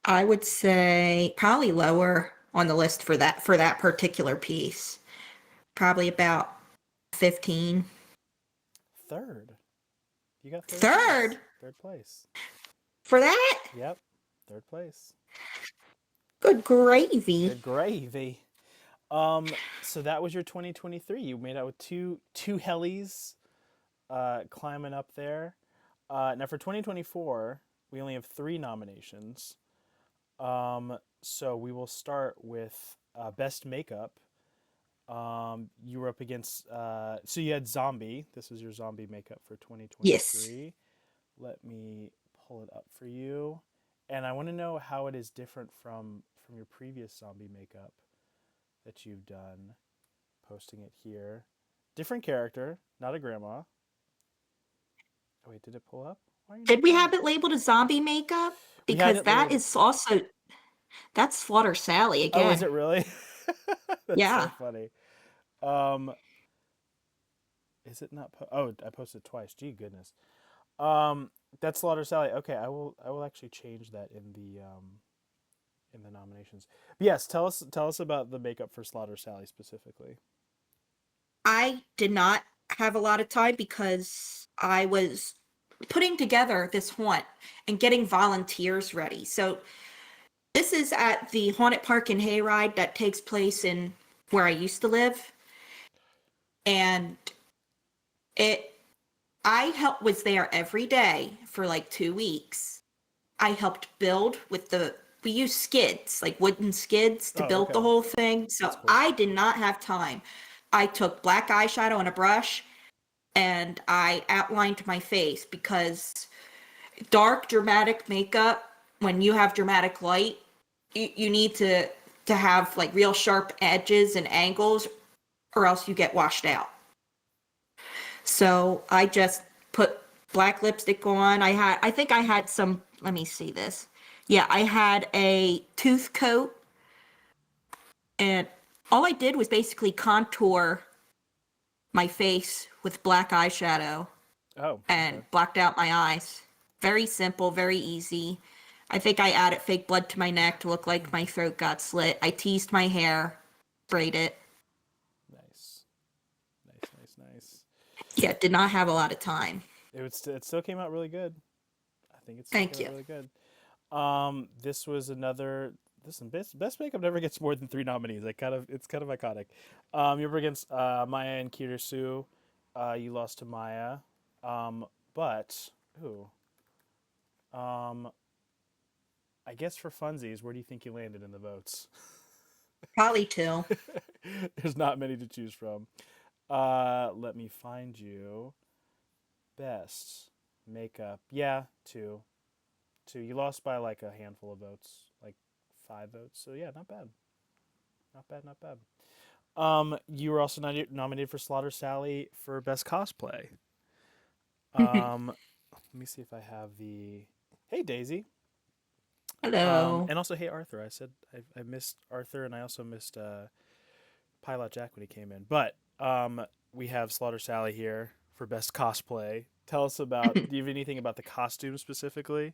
I would say probably lower on the list for that particular piece. Probably about 15. Third. You got third place. Third Third place. for that? Yep. Third place. Good gravy. Good gravy. So that was your 2023. You made out with two Hellys climbing up there. Now for 2024, we only have 3 nominations. So we will start with best makeup. You were up against so you had zombie. This was your zombie makeup for Yes. 2023. Let me pull it up for you. And I want to know how it is different from your previous zombie makeup that you've done. Posting it here. Different character, not a grandma. Oh wait, did it pull up? Why are you not Did we pulling have up? it labeled as zombie makeup? We had Because it that labeled. is also that's Slaughter Sally Oh, is again. it really? That's so Yeah. funny. Um, is it not? Oh, I posted twice. Gee, goodness. That's Slaughter Sally. Okay, I will actually change that in the nominations. But yes, tell us about the makeup for Slaughter Sally specifically. I did not have a lot of time because I was putting together this haunt and getting volunteers ready. So this is at the Haunted Park in Hayride that takes place in where I used to live. And it I helped was there every day for like 2 weeks. I helped build with the we use skids, like wooden skids to Oh, build the okay, whole thing. So that's cool. I did not have time. I took black eyeshadow and a brush and I outlined my face because dark dramatic makeup, when you have dramatic light, you need to have like real sharp edges and angles or else you get washed out. So I just put black lipstick on. I think I had some, let me see this. Yeah, I had a tooth coat and all I did was basically contour my face with black eyeshadow Oh, okay, and blacked out my eyes. Very simple, very easy. I think I added fake blood to my neck to look like my throat got slit. I teased my hair, braid it. nice, nice, nice, nice. Yeah, did not have a lot of time. It still came out really good. I think it still Thank came out you. really good. This was another. Listen, best makeup never gets more than 3 nominees. It's kind of iconic. You're up against Maya and Kirisu. You lost to Maya. But ooh, um, I guess for funsies, where do you think you landed in the votes? Probably two. There's not many to choose from. Let me find you best makeup. Yeah, two, two. You lost by like a handful of votes, like 5 votes. So yeah, not bad. Not bad, not bad. You were also nominated for Slaughter Sally for best cosplay. Let me see if I have the. Hey Daisy. Hello. And also hey Arthur. I said I missed Arthur, and I also missed Pilot Jack when he came in. But we have Slaughter Sally here for best cosplay. Tell us about. Do you have anything about the costume specifically?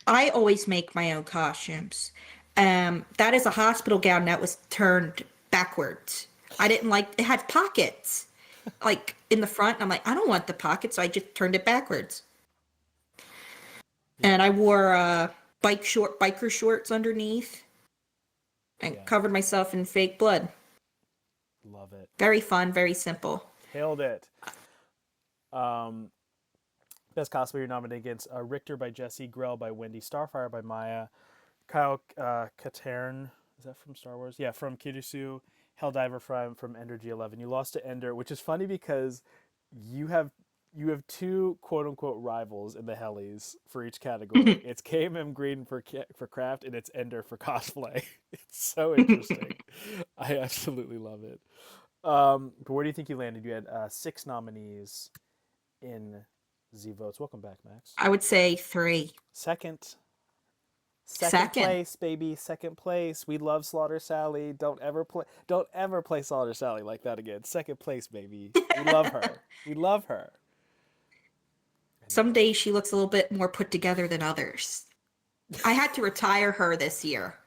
I always make my own costumes. That is a hospital gown that was turned backwards. I didn't like it had pockets like in the front. I'm like, I don't want the pockets, so I just turned it backwards. Yeah. And I wore biker shorts underneath and Yeah. covered myself in fake blood. Love it. Very fun, very simple. Killed it. Um, Best cosplay you're nominated against Richter by Jesse, Grell by Wendy, Starfire by Maya, Kyle Katarn, is that from Star Wars? Yeah, from Kirisu, Helldiver from Ender G11. You lost to Ender, which is funny because you have you have two quote unquote rivals in the Hellies for each category. It's KMM Green for craft and it's Ender for cosplay. It's so interesting. I absolutely love it. But where do you think you landed? You had 6 nominees in Z votes. Welcome back, Max. I would say 3. Second. Second Second. place, baby. Second place. We love Slaughter Sally. Don't ever play Slaughter Sally like that again. Second place, baby. We love her. We love her. Some Anyway. days she looks a little bit more put together than others. I had to retire her this year.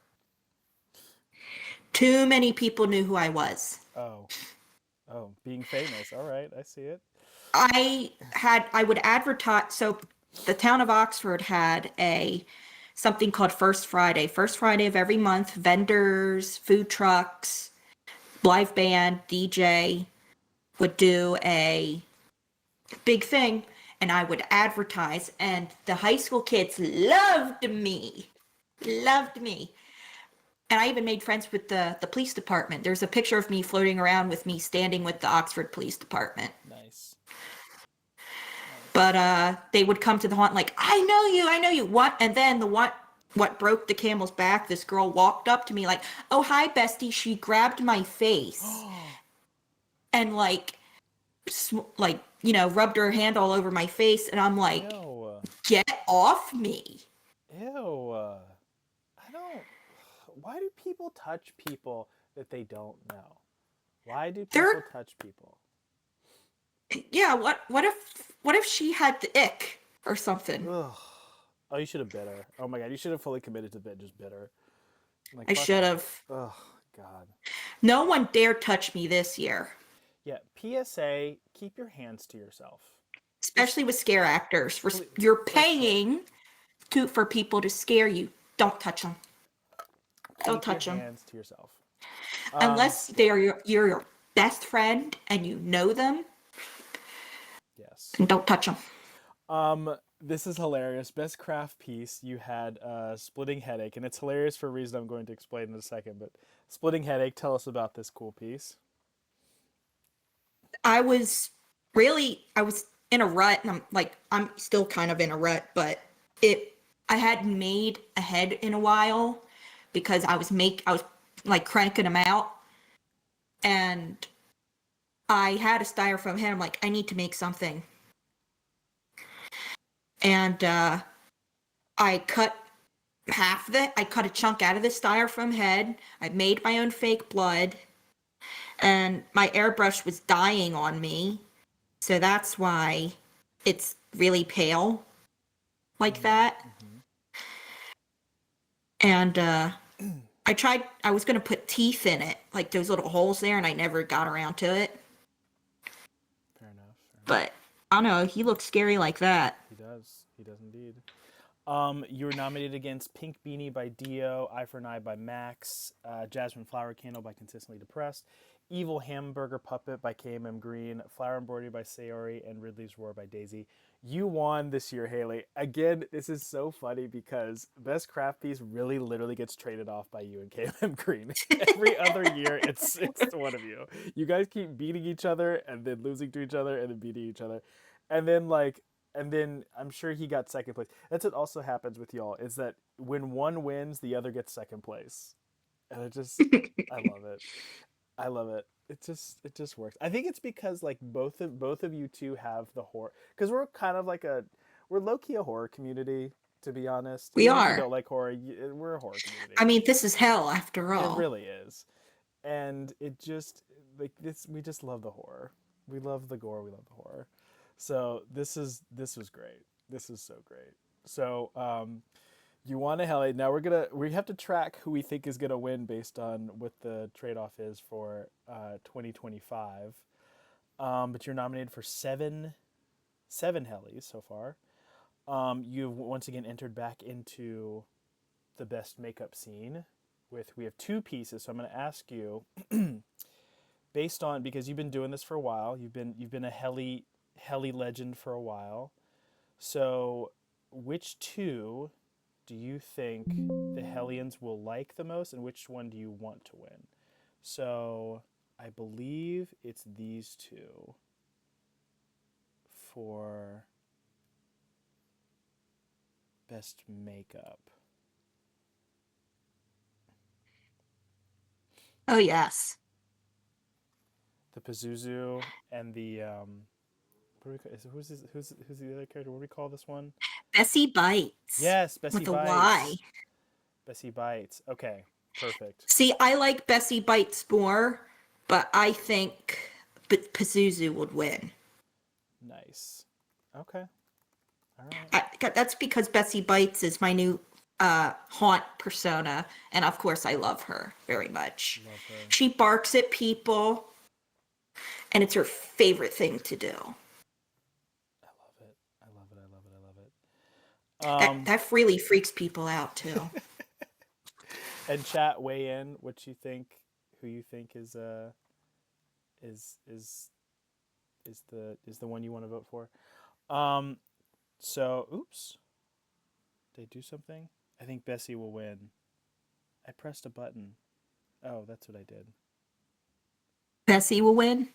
Too many people knew who I was. Oh. Oh, being famous. All right, I see it. I would advertise, so the town of Oxford had something called First Friday of every month, vendors, food trucks, live band, DJ would do a big thing, and I would advertise, and the high school kids loved me. Loved me. And I even made friends with the police department. There's a picture of me floating around with me standing with the Oxford Police Department. Nice. But they would come to the haunt like, I know you. What? And then what broke the camel's back, this girl walked up to me like, oh, hi, bestie. She grabbed my face and rubbed her hand all over my face. And I'm like, Ew. get off me. Ew. I don't. Why do people touch people that they don't know? Why do people They're, touch people? yeah, what if she had the ick or something? Ugh. Oh, you should have bit her. Oh my god, you should have fully committed to bit, just bit her. Like I fuck should off. have. Oh god. No one dare touch me this year, Yeah. PSA: keep your hands to yourself. Just especially with scare actors. please, You're that's it. paying for people to scare you. Don't touch them. Don't Keep your touch them. hands to yourself. Unless Yeah. they are your best friend and you know them, Yes. and don't touch them. This is hilarious. Best craft piece, you had Splitting Headache, and it's hilarious for a reason I'm going to explain in a second. But Splitting Headache, tell us about this cool piece. I was in a rut, and I'm still kind of in a rut, but I hadn't made a head in a while because I was like cranking them out, and I had a styrofoam head. I'm like, I need to make something, and I cut I cut a chunk out of the styrofoam head. I made my own fake blood, and my airbrush was dying on me. So that's why it's really pale like that. Mm-hmm. And I was going to put teeth in it, like those little holes there, and I never got around to it. Fair enough. Fair enough. But I don't know, he looks scary like that. He does. He does indeed. You were nominated against Pink Beanie by Dio, Eye for an Eye by Max, Jasmine Flower Candle by Consistently Depressed, Evil Hamburger Puppet by KMM Green, Flower Embroidery by Sayori, and Ridley's Roar by Daisy. You won this year, Haley. Again, this is so funny because Best Craft Piece really literally gets traded off by you and KMM Green. Every other year, it's one of you. You guys keep beating each other and then losing to each other and then beating each other. And then I'm sure he got second place. That's what also happens with y'all, is that when one wins, the other gets second place. And I love it. I love it. It just works. I think it's because like both of you two have the horror, because we're kind of like we're low key a horror community, to be honest. We Even if you are. don't like horror, we're a horror community. I mean, this is hell after It all. really is, and it just like this. We just love the horror. We love the gore. We love the horror. So this was great. This is so great. So you want to Helly. Now we have to track who we think is gonna win based on what the trade off is for 2025. But you're nominated for seven Hellys so far. You've once again entered back into the best makeup scene. We have two pieces, so I'm going to ask you based on, because you've been doing this for a while. You've been a Helly legend for a while. So, which two do you think the Hellions will like the most, and which one do you want to win? So, I believe it's these two for best makeup. Oh yes. The Pazuzu and the what do we call, who's the other character? What do we call this one? Bessie Bites Yes, Bessie with a Y. Bites. Bessie Bites. Okay, perfect. See, I like Bessie Bites more, but I think Pazuzu would win. Nice. Okay. All right. That's because Bessie Bites is my new haunt persona, and of course I love her very much. Love her. She barks at people, and it's her favorite thing to do. I love it. I love it. I love it. I love it. That really freaks people out too. And chat, weigh in what you think. Who you think is is the one you want to vote for? Um. So, oops. Did I do something? I think Bessie will win. I pressed a button. Oh, that's what I did. Bessie will win.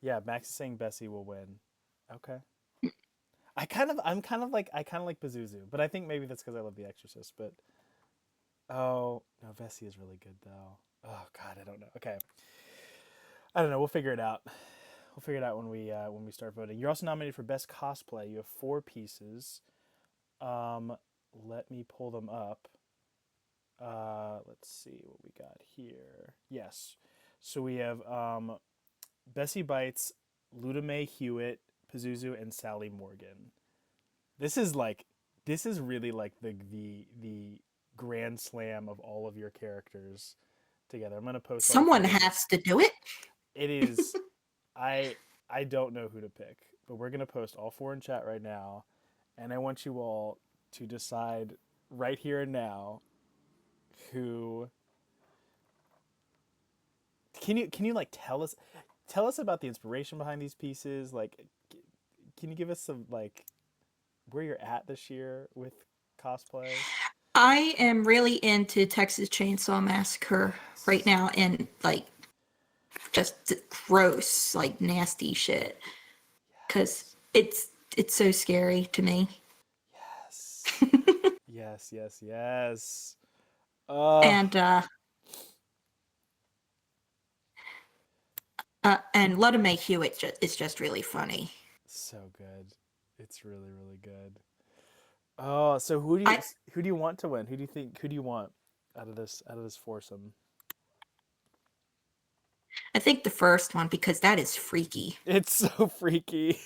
Yeah, Max is saying Bessie will win. Okay. I kind of like Pazuzu, but I think maybe that's because I love The Exorcist. But oh no, Bessie is really good though. Oh God, I don't know. Okay, I don't know. We'll figure it out. We'll figure it out when we start voting. You're also nominated for best cosplay. You have four pieces. Um, Let me pull them up. Let's see what we got here. Yes, so we have Bessie Bites, Luda May Hewitt, Pazuzu, and Sally Morgan. This is like this is really like the grand slam of all of your characters together. I'm gonna post all the Someone photos. has to do it. It is I I don't know who to pick, but we're gonna post all four in chat right now, and I want you all to decide right here and now who can you like tell us about the inspiration behind these pieces, like can you give us some like where you're at this year with cosplay? I am really into Texas Chainsaw Massacre right Yes. now, and like just gross, like nasty shit. Cause Yes. it's so scary to me. Yes. Yes, yes, yes. Uh And and Lutta Mae Hewitt is just really funny. so good. It's really, really good. Oh, so I who do you want to win? Who do you want out of this foursome? I think the first one because that is freaky. It's so freaky.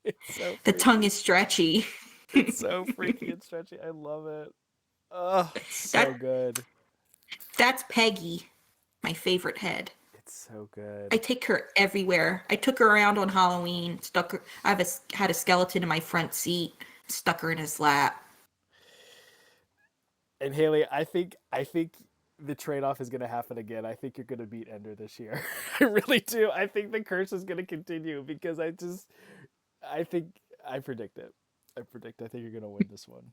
It's so The tongue freaky. is stretchy. It's so freaky and stretchy. I love it. Oh, it's so That good. that's Peggy, my favorite head. It's so I good. take her everywhere. I took her around on Halloween. Stuck her. Had a skeleton in my front seat. Stuck her in his lap. And Haley, I think the trade off is going to happen again. I think you're going to beat Ender this year. I really do. I think the curse is going to continue because I think I predict it. I think you're going to win this one.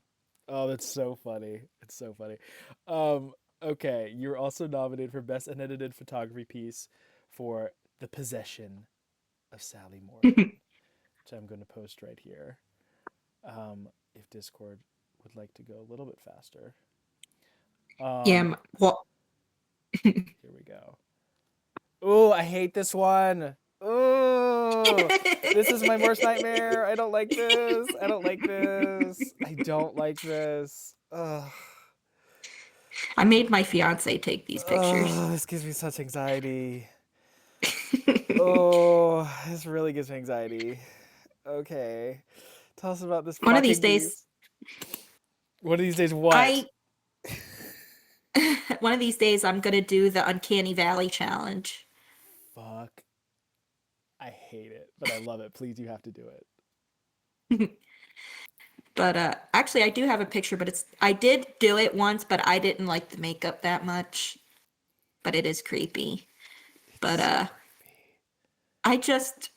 Oh, that's so funny. It's so funny. Okay, you're also nominated for best unedited photography piece for The Possession of Sally Morgan, which I'm going to post right here. If Discord would like to go a little bit faster. Yeah. Um, Well, Here we go. Ooh, I hate this one. Ooh, this is my worst nightmare. I don't like this. I don't like this. I don't like this. Ugh. I made my fiance take these pictures. Oh, this gives me such anxiety. Oh, this really gives me anxiety. Okay. Tell us about this One of these fucking days, beast. One of these days, what? I one of these days I'm gonna do the Uncanny Valley challenge. Fuck. I hate it, but I love it. Please, you have to do it. But actually, I do have a picture, but I did do it once, but I didn't like the makeup that much. But it is creepy. It's But so creepy. I just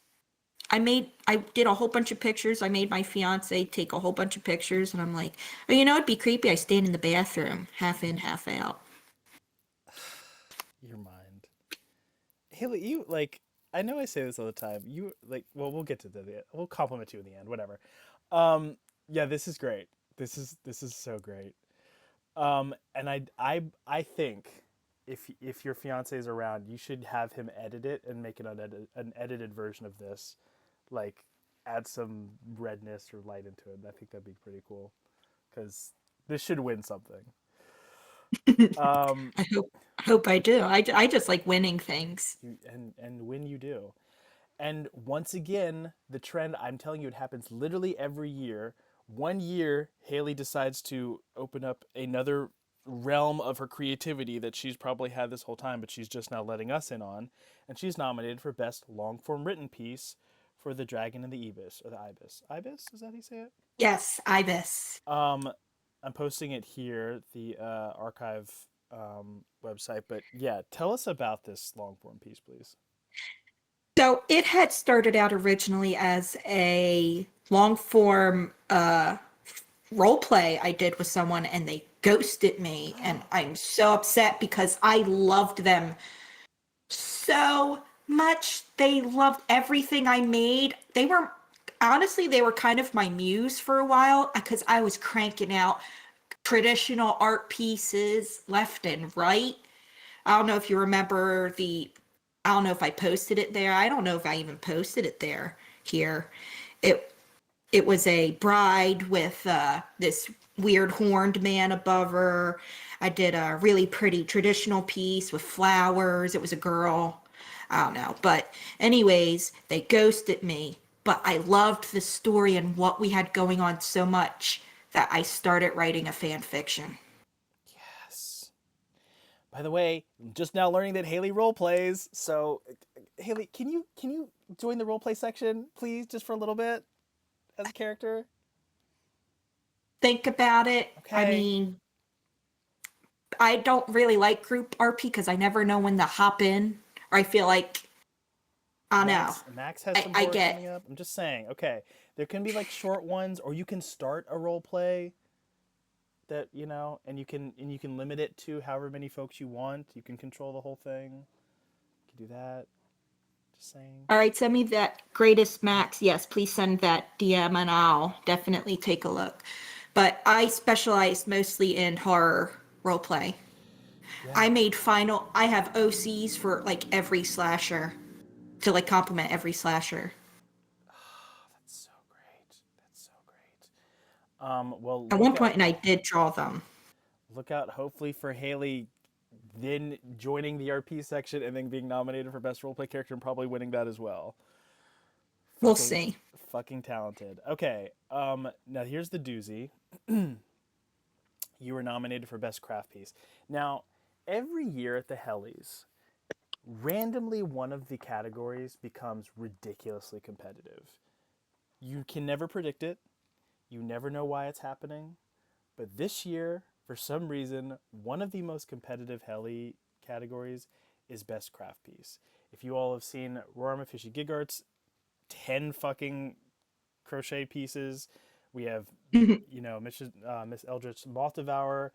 I did a whole bunch of pictures. I made my fiance take a whole bunch of pictures, and I'm like, oh, it'd be creepy. I stand in the bathroom, half in, half out. Your mind. Haley, you like I know I say this all the time. You like well we'll get to we'll compliment you in the end, whatever. Um yeah, this is great. This is so great. And I think if your fiance is around, you should have him edit it and make an edited version of this, like add some redness or light into it. I think that'd be pretty cool because this should win something. Um, I hope I do. I just like winning things. and when you do, and once again, the trend, I'm telling you, it happens literally every year. One year, Haley decides to open up another realm of her creativity that she's probably had this whole time, but she's just now letting us in on. And she's nominated for Best Long Form Written Piece for The Dragon and the Ibis, or the Ibis. Ibis? Is that how you say it? Yes, Ibis. Um, I'm posting it here, the archive website. But yeah, tell us about this long form piece, please. So it had started out originally as a long form role play I did with someone, and they ghosted me, and I'm so upset because I loved them so much. They loved everything I made. They were honestly, they were kind of my muse for a while because I was cranking out traditional art pieces left and right. I don't know if you remember I don't know if I posted it there. I don't know if I even posted it there here. It it was a bride with this weird horned man above her. I did a really pretty traditional piece with flowers. It was a girl. I don't know. But, anyways, they ghosted me. But I loved the story and what we had going on so much that I started writing a fan fiction. Yes. By the way, I'm just now learning that Haley role plays. So, Haley, can you join the role play section, please, just for a little bit as a character? Think about it. I Okay. mean, I don't really like group RP because I never know when to hop in. Or I feel like, I don't know. Max has some I board get coming up. I'm just saying. Okay, there can be like short ones, or you can start a role play that and you can limit it to however many folks you want. You can control the whole thing. You can do that. Just saying. All right, send me that greatest max. Yes, please send that DM and I'll definitely take a look. But I specialize mostly in horror roleplay. Yeah. I have OCs for like every slasher to like complement every slasher. That's so great. That's so great. Well, At one point, and I did draw them. look out. Hopefully for Haley, then joining the RP section and then being nominated for best roleplay character and probably winning that as well. We'll Fucking, see. fucking talented. Okay. Now here's the doozy. You were nominated for best craft piece. Now, every year at the Hellys, randomly one of the categories becomes ridiculously competitive. You can never predict it. You never know why it's happening. But this year, for some reason, one of the most competitive Helly categories is best craft piece. If you all have seen Rorma Fishy Gigart's 10 fucking crochet pieces, we have, Miss Eldritch Moth Devourer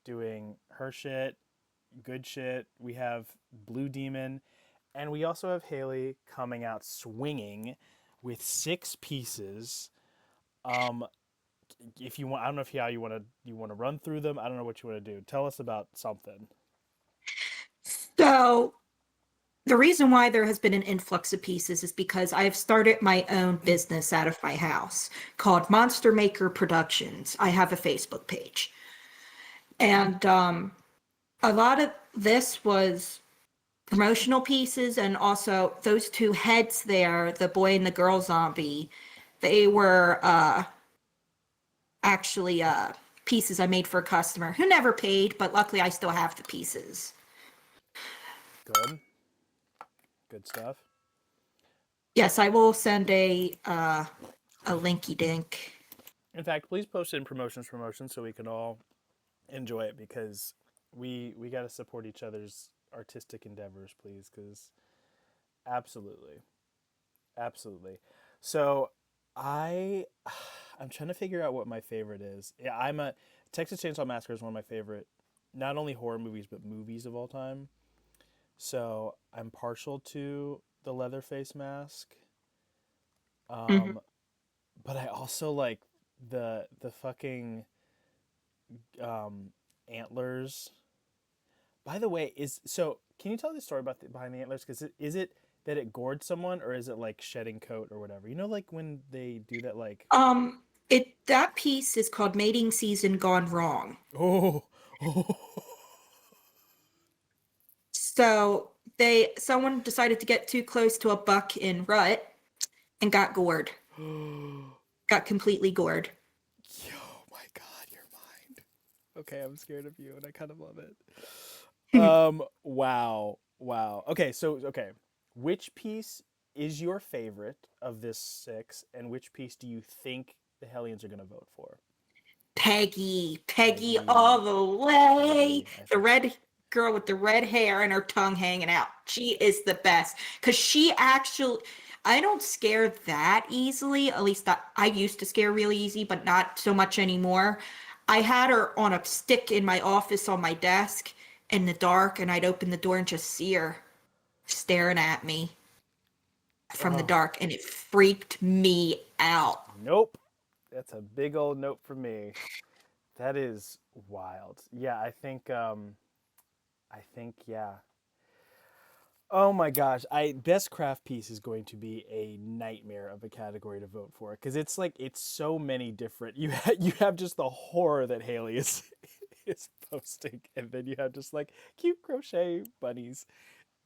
doing her shit, good shit. We have Blue Demon, and we also have Haley coming out swinging with 6 pieces. Um, if you want, I don't know if how you want to run through them. I don't know what you want to do. Tell us about something. So the reason why there has been an influx of pieces is because I have started my own business out of my house called Monster Maker Productions. I have a Facebook page. And a lot of this was promotional pieces, and also those two heads there, the boy and the girl zombie, they were actually pieces I made for a customer who never paid, but luckily I still have the pieces. Good, good stuff. Yes, I will send a linky dink. In fact, please post in promotions so we can all enjoy it because we got to support each other's artistic endeavors, please. Because absolutely, absolutely. So I I'm trying to figure out what my favorite is. Yeah, I'm a Texas Chainsaw Massacre is one of my favorite, not only horror movies but movies of all time. So I'm partial to the Leatherface mask. Mhm. Um, but I also like the fucking um, antlers. By the way, is so can you tell the story about behind the antlers? Because is it that it gored someone or is it like shedding coat or whatever? You know, like when they do that, like Um, that piece is called Mating Season Gone Wrong. oh, oh, So someone decided to get too close to a buck in rut and got gored. yo, Got completely gored. my God, your mind. Okay, I'm scared of you, and I kind of love it. I Wow, wow. Okay, which piece is your favorite of this six, and which piece do you think the Hellions are going to vote for? Peggy all Peggy, the way. Peggy. I The think so. red girl with the red hair and her tongue hanging out. She is the best. Because she actually, I don't scare that easily. At least I used to scare really easy, but not so much anymore. I had her on a stick in my office on my desk in the dark, and I'd open the door and just see her staring at me from the Oh, dark, and it freaked me out. nope. That's a big old nope for me. That is wild. Yeah, I think yeah. Oh my gosh, I best craft piece is going to be a nightmare of a category to vote for because it's like it's so many different. You have just the horror that Haley is is posting, and then you have just like cute crochet bunnies.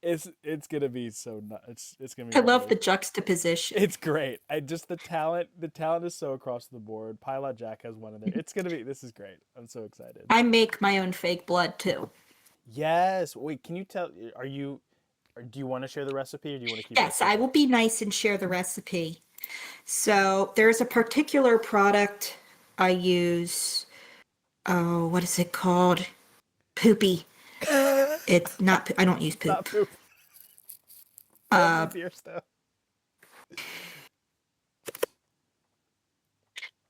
It's gonna be so it's gonna be I love gnarly. the juxtaposition. It's great. I just the talent is so across the board. Pilot Jack has one in there. This is great. I'm so excited. I make my own fake blood too. Yes. Wait, can you tell? Or do you want to share the recipe or do you want to keep it a Yes, I will secret? be nice and share the recipe. So there's a particular product I use. Oh, what is it called? Poopy. It's not, I don't use It's not poop. poop. That'd be Uh, fierce though.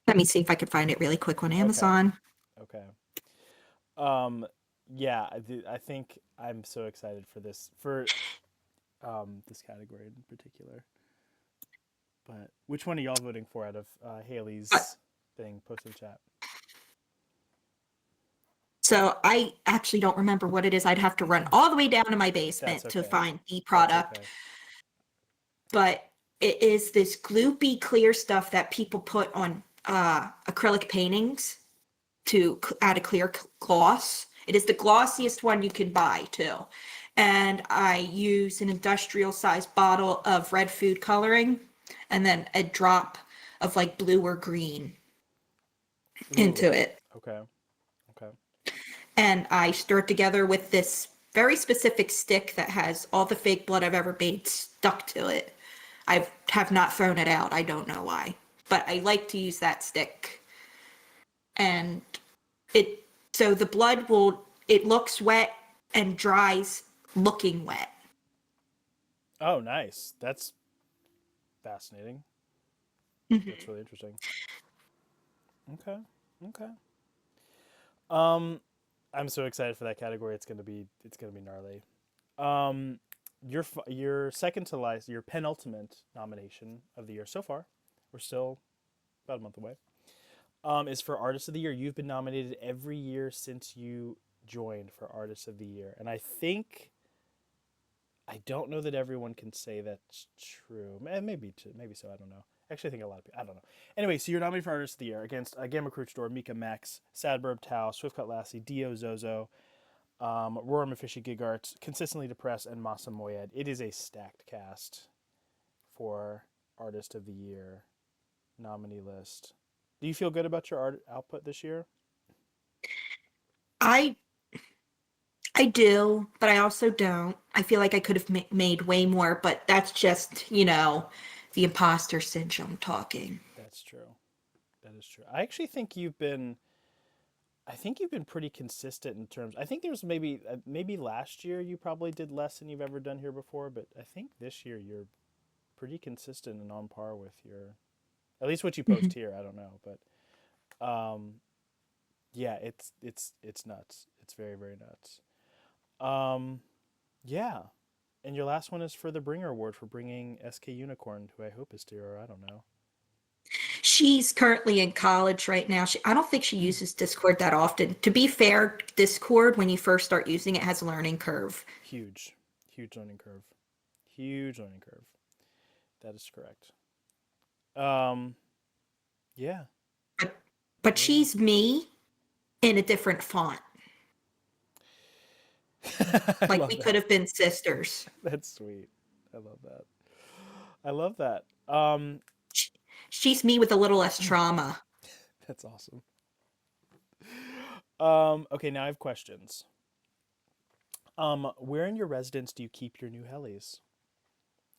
Let me see if I can find it really quick on Okay. Amazon. Okay. Um. Yeah. I think I'm so excited for this category in particular. But which one are y'all voting for out of But Haley's thing? Post in chat. so I actually don't remember what it is. I'd have to run all the way down to my That's basement to okay. find the That's product. okay. But it is this gloopy clear stuff that people put on acrylic paintings to add a clear gloss. It is the glossiest one you can buy too. And I use an industrial sized bottle of red food coloring and then a drop of like blue or green Ooh. into it. Okay. Okay. And I stir it together with this very specific stick that has all the fake blood I've ever made stuck to it. I have not thrown it out. I don't know why. But I like to use that stick. And it so the blood will it looks wet and dries looking wet. Oh, nice. That's fascinating. That's Mhm. really interesting. Okay. Okay. Um, I'm so excited for that category. It's gonna be gnarly. Um, your second to last, your penultimate nomination of the year so far. We're still about a month away. Is for Artist of the Year. You've been nominated every year since you joined for Artist of the Year, and I don't know that everyone can say that's true. Maybe so. I don't know. Actually, I think a lot of people. I don't know. Anyway, so you're nominated for Artist of the Year against Gamma Crouchador, Mika Max, Sadburb Tao, Swiftcut Lassie, Dio Zozo, Roar Mafishy Gigarts, Consistently Depressed, and Masa Moyed. It is a stacked cast for Artist of the Year nominee list. Do you feel good about your art output this year? I I do, but I also don't. I feel like I could have made way more, but that's just, the imposter syndrome talking. That's true. That is true. I actually think you've been. I think you've been pretty consistent in terms. I think there's maybe last year you probably did less than you've ever done here before, but I think this year you're pretty consistent and on par with your at least what you Mhm. post here. I don't know, but yeah, it's nuts. It's very very nuts. Um, yeah, and your last one is for the Bringer Award for bringing SK Unicorn, who I hope is to her. I don't know. She's currently in college right now. I don't think she uses Discord that often. To be fair, Discord, when you first start using it, has a learning curve. Huge, huge learning curve. Huge learning curve. That is correct. Um, yeah, But, but yeah. she's me in a different font. I Like love we could that. have been sisters. That's sweet. I love that. I love that. Sh- She's me with a little less trauma. That's awesome. Okay, now I have questions. Where in your residence do you keep your new Hellys?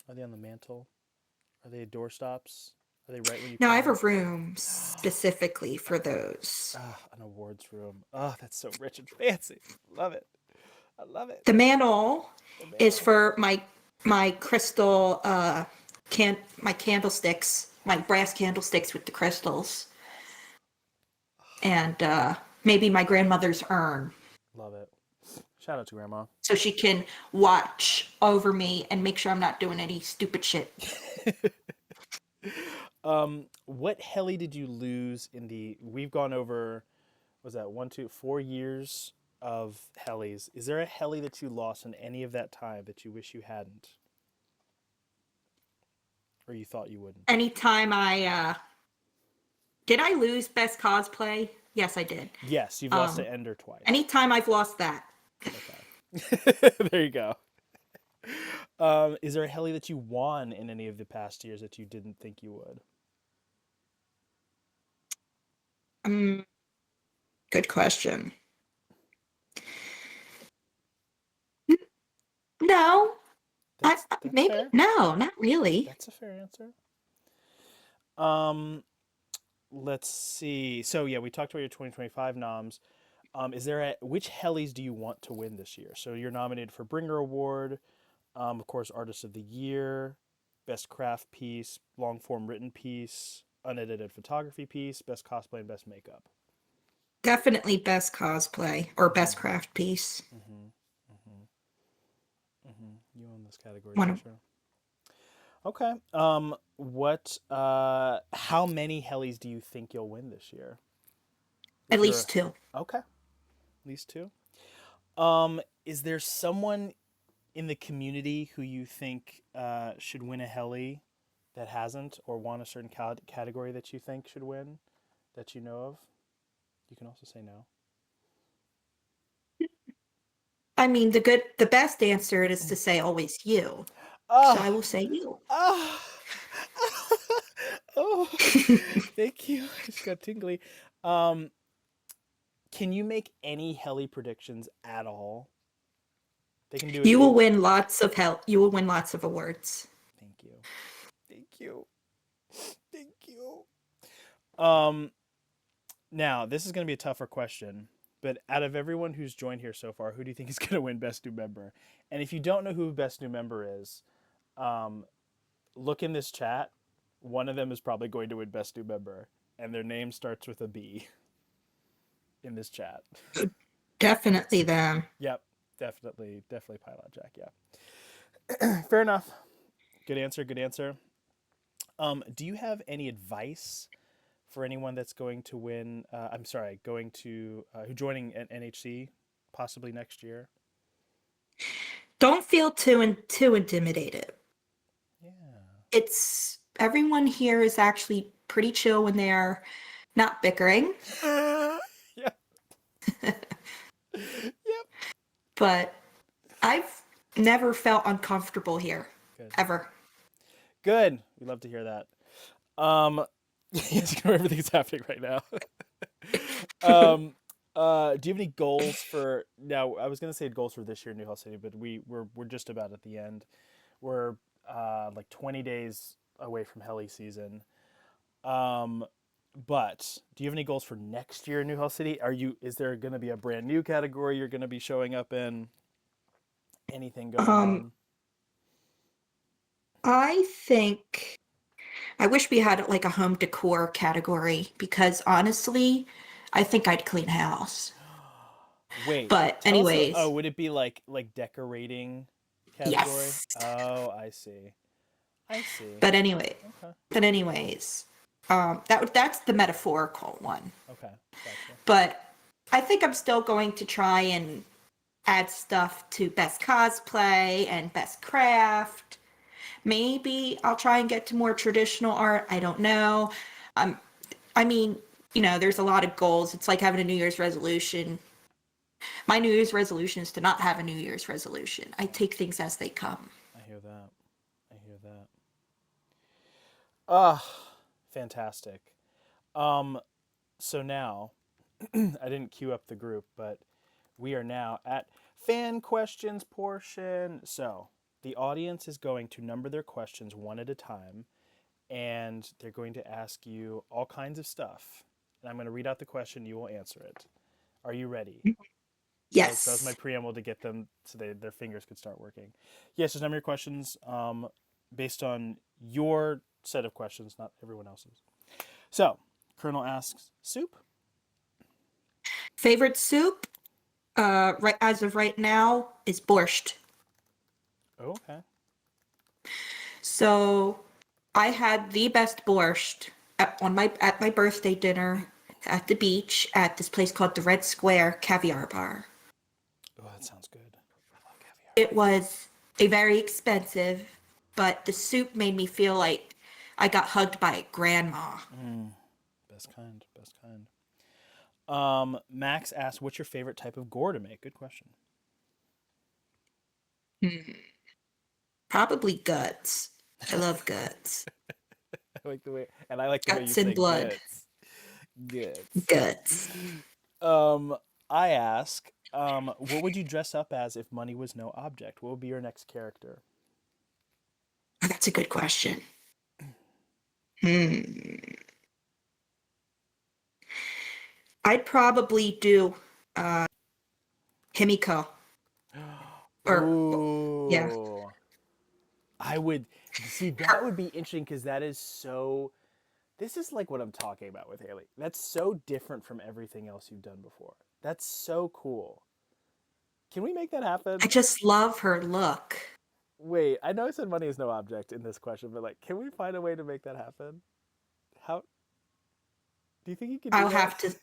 Are they on the mantle? Are they doorstops? Are they right when you Now I come have a in? room specifically for those. An awards room. That's so rich and fancy. Love it. I love it. The mantle The is mantle. for my crystal my candlesticks, my brass candlesticks with the crystals, Yes. and maybe my grandmother's urn, Love it. Shout out to Grandma. so she can watch over me and make sure I'm not doing any stupid shit. What heli did you lose in the? We've gone over. Was that 4 years of helis? Is there a heli that you lost in any of that time that you wish you hadn't, or you thought you wouldn't? Anytime did I lose best cosplay? Yes, I did. Yes, you've lost to Um, Ender twice. anytime I've lost that. Okay. There you go. Is there a heli that you won in any of the past years that you didn't think you would? Um, Good question. No, That's maybe fair. no, not really. That's a fair answer. Um, let's see. So yeah, we talked about your 2025 noms. Is there which helis do you want to win this year? So you're nominated for Bringer Award, of course, Artist of the Year, Best Craft Piece, Long Form Written Piece, Unedited Photography Piece, Best Cosplay, and Best Makeup. Definitely best cosplay or Mm-hmm. best craft piece. Mm-hmm. Mm-hmm. Mm-hmm. You own those categories One for of, sure. Okay. What? How many helis do you think you'll win this year? at If least you're two. okay, at least two. Is there someone in the community who you think should win a heli that hasn't, or won a certain category that you think should win that you know of? You can also say no. I mean, the best answer is to say always you. So I Oh, will say you. oh, oh! Thank you. I just got tingly. Um, can you make any heli predictions at all? They can do it. You will win lots of help. You will win lots of awards. Thank you. Thank you. Thank you. Um, Now, this is going to be a tougher question, but out of everyone who's joined here so far, who do you think is going to win Best New Member? And if you don't know who Best New Member is, um, look in this chat. One of them is probably going to win Best New Member, and their name starts with a B in this chat. Definitely them. Yep, definitely Pilot Jack. Yeah, fair enough. Good answer. Good answer. Do you have any advice for anyone that's going to win? I'm sorry, going to who joining an NHC possibly next year. Don't feel too intimidated. Yeah. It's everyone here is actually pretty chill when they're not bickering, Yeah. Yep. but I've never felt uncomfortable here Good. ever. Good. We love to hear that. Yes, you know everything's happening right now. um, do you have any goals for now? I was gonna say goals for this year in New Hell City, but we're just about at the end. We're like 20 days away from Helly season. Um, But do you have any goals for next year in New Hell City? Is there going to be a brand new category you're going to be showing up in? Anything going Um, on? I think I wish we had like a home decor category because honestly, I think I'd clean house. Wait, But tell us. Oh, anyways, would it be like decorating category? yes. Oh, I see. I see. But anyway, Okay. but anyways, that's the metaphorical one. Okay. Gotcha. But I think I'm still going to try and add stuff to best cosplay and best craft. Maybe I'll try and get to more traditional art. I don't know. Um, I mean, there's a lot of goals. It's like having a New Year's resolution. My New Year's resolution is to not have a New Year's resolution. I take things as they come. I hear that. I hear that. Ah, fantastic. Um, so now I didn't queue up the group, but we are now at fan questions portion. So the audience is going to number their questions one at a time, and they're going to ask you all kinds of stuff. And I'm going to read out the question. You will answer it. Are you ready? That was my Yes. preamble to get them so their fingers could start working. Yes, just number your questions based on your set of questions, not everyone else's. So, Colonel asks, soup? Favorite soup, right as of right now, is borscht. Oh, okay. So I had the best borscht at my birthday dinner at the beach at this place called the Red Square Caviar Bar. Oh, that sounds good. I love caviar. It was a very expensive, but the soup made me feel like I got hugged by a grandma. Best kind, best kind. Max asks, what's your favorite type of gore to make? Good question. Hmm. Probably guts. I love guts. I like the way, and I like the way you Guts and say blood. goods. Goods. Guts. Um, I ask, what would you dress up as if money was no object? What would be your next character? Oh, that's a good question. Hmm. I'd probably do uh Himiko or yeah. Ooh, I would see that Her. would be interesting because that is so. This is like what I'm talking about with Haley. That's so different from everything else you've done before. That's so cool. Can we make that I happen? just love her look. Wait, I know I said money is no object in this question, but like, can we find a way to make that happen? How do you think you can do I'll that? have to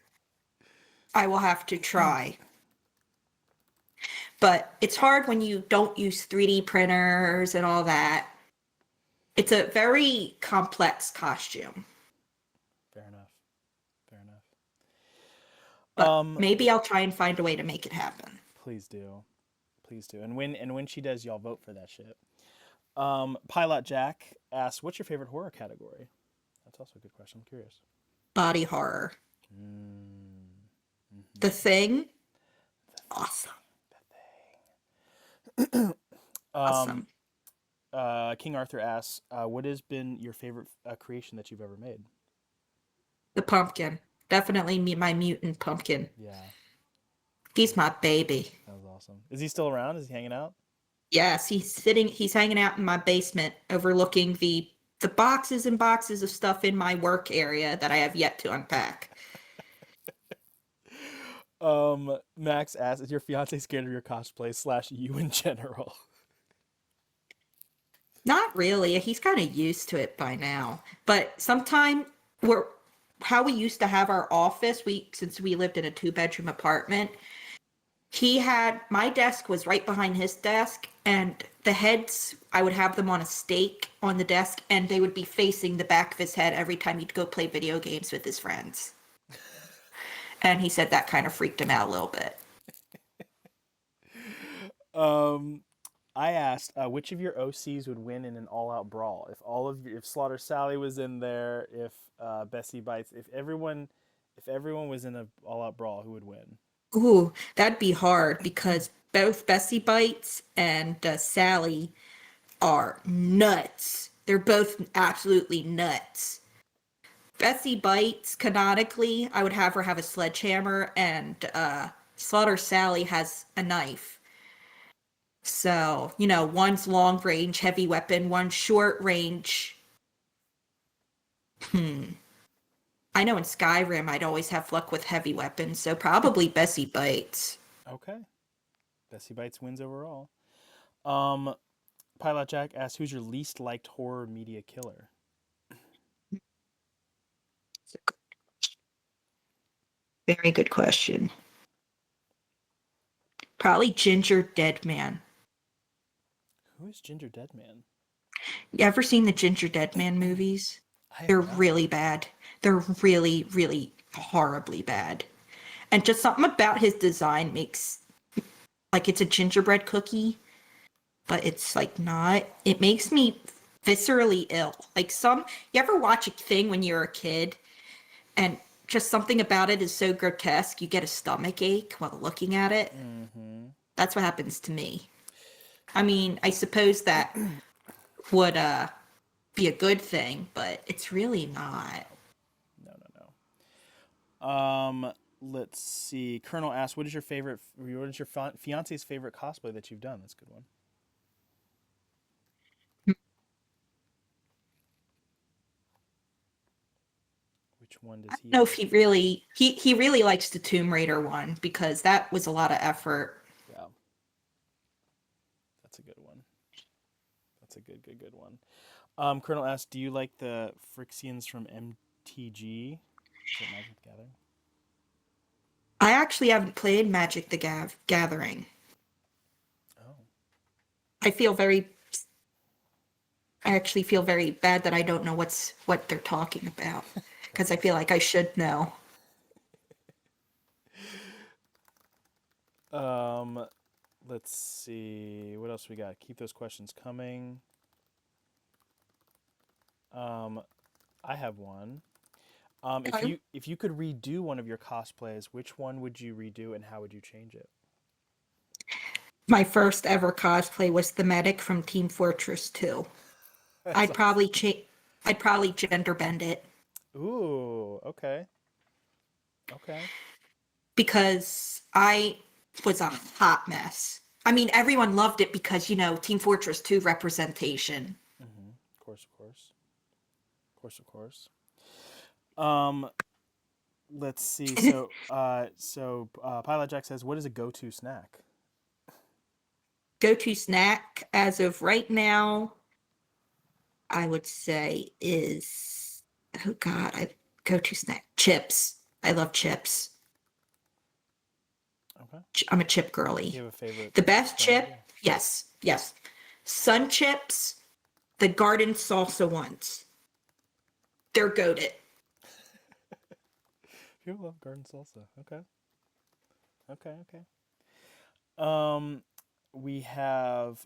I will have to try. But it's hard when you don't use 3D printers and all that. It's a very complex costume. Fair enough. Fair enough. But Um, maybe I'll try and find a way to make it happen. please do, please do. And when she does, y'all vote for that shit. Pilot Jack asks, "What's your favorite horror category?" That's also a good question. I'm curious. Body horror. Mm, The mm-hmm. Thing. Awesome. Um, Awesome. King Arthur asks, "What has been your favorite creation that you've ever made?" The pumpkin. Definitely my mutant pumpkin. Yeah, He's my baby. that was awesome. Is he still around? Is he hanging out? Yes, he's hanging out in my basement overlooking the boxes and boxes of stuff in my work area that I have yet to unpack. Max asks, "Is your fiance scared of your cosplay slash you in general?" Not really. He's kind of used to it by now. But sometime we're how we used to have our office, since we lived in a two-bedroom apartment, he had my desk was right behind his desk, and the heads I would have them on a stake on the desk, and they would be facing the back of his head every time he'd go play video games with his friends. And he said that kind of freaked him out a little bit. Um, I asked which of your OCs would win in an all-out brawl. If Slaughter Sally was in there, if Bessie Bites, if everyone was in an all-out brawl, who would win? Ooh, that'd be hard because both Bessie Bites and Sally are nuts. They're both absolutely nuts. Bessie Bites, canonically, I would have her have a sledgehammer, and Slaughter Sally has a knife. So, one's long range heavy weapon, one's short range. I know in Skyrim I'd always have luck with heavy weapons, so probably Bessie Bites. Okay. Bessie Bites wins overall. Um, Pilot Jack asks, "Who's your least liked horror media killer?" It's a very good question. Probably Ginger Dead Man. Who is Ginger Deadman? You ever seen the Ginger Dead Man movies? I have They're not. really bad. They're really, really horribly bad. And just something about his design makes like it's a gingerbread cookie, but it's like not. It makes me viscerally ill. You ever watch a thing when you're a kid and just something about it is so grotesque, you get a stomach ache while looking at it? Mm-hmm. That's what happens to me. I mean, I suppose that would be a good thing, but it's really not. No, no, no. Let's see. Colonel asks, "What is your favorite? What is your fiance's favorite cosplay that you've done?" That's a good one. Which one does I he don't know if like? he really likes the Tomb Raider one because that was a lot of effort. Yeah, that's a good one. That's a good one. Colonel asks, "Do you like the Frixians from MTG? Is it Magic the Gathering?" I actually haven't played Magic the Gathering. Oh, I feel very I actually feel very bad that I don't know what they're talking about because I feel like I should know. Um, let's see. What else we got? Keep those questions coming. Um, I have one. If you could redo one of your cosplays, which one would you redo and how would you change it? My first ever cosplay was the medic from Team Fortress 2. That's I'd awesome. probably I'd probably gender bend it Ooh, okay, okay. because I was a hot mess. I mean, everyone loved it because, Team Fortress 2 representation. Mm-hmm. Of course, of course, of course, of course. Um, let's see. Pilot Jack says, "What is a go-to snack?" Go-to snack as of right now, I would say is, oh God, I go-to snack, chips. I love chips. Okay. I'm a chip Do girly. you have a favorite The best brand? chip, Yeah. yes, yes. Sun chips, the garden salsa ones. They're goated. People love garden salsa. Okay. Okay. Okay. Um, we have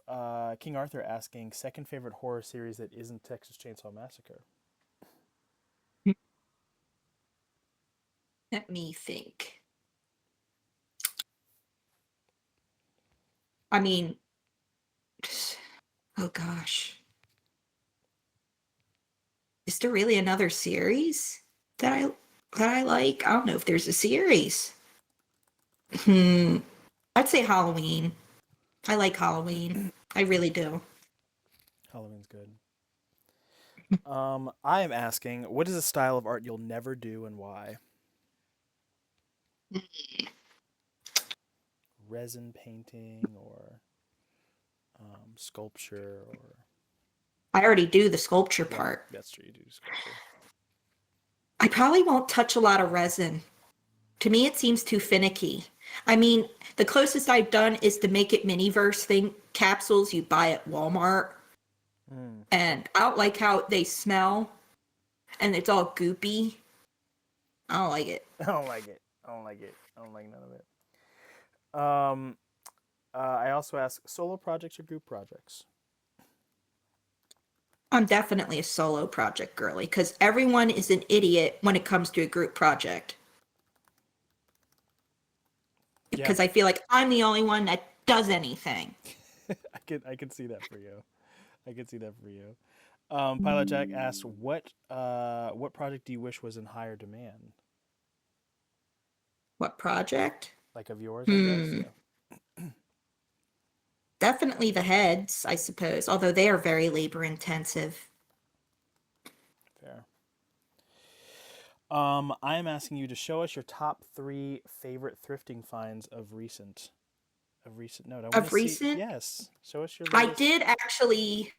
King Arthur asking second favorite horror series that isn't Texas Chainsaw Massacre. Let me think. I mean, oh gosh. Is there really another series that I like? I don't know if there's a series. Hmm. I'd say Halloween. I like Halloween. I really do. Halloween's good. I am asking, what is a style of art you'll never do and why? Resin painting or sculpture or I already do the sculpture yeah, part. that's true. You do sculpture. I probably won't touch a lot of resin. To me, it seems too finicky. I mean, the closest I've done is to make it miniverse thing capsules you buy at Walmart. Mm. And I don't like how they smell and it's all goopy. I don't like it. I don't like it. I don't like it. I don't like none of it. Um, I also ask solo projects or group projects. I'm definitely a solo project girly because everyone is an idiot when it comes to a group project. Yeah, Because I feel like I'm the only one that does anything. I can see that for you. I can see that for you. Pilot Jack asked, what project do you wish was in higher demand? What project? Like of yours, I guess. Hmm. Yeah, Definitely the heads, I suppose, although they are very labor intensive. fair. I am asking you to show us your top three favorite thrifting finds of recent. Of recent note. I want to Of see. recent, Yes, show us your I latest. did actually,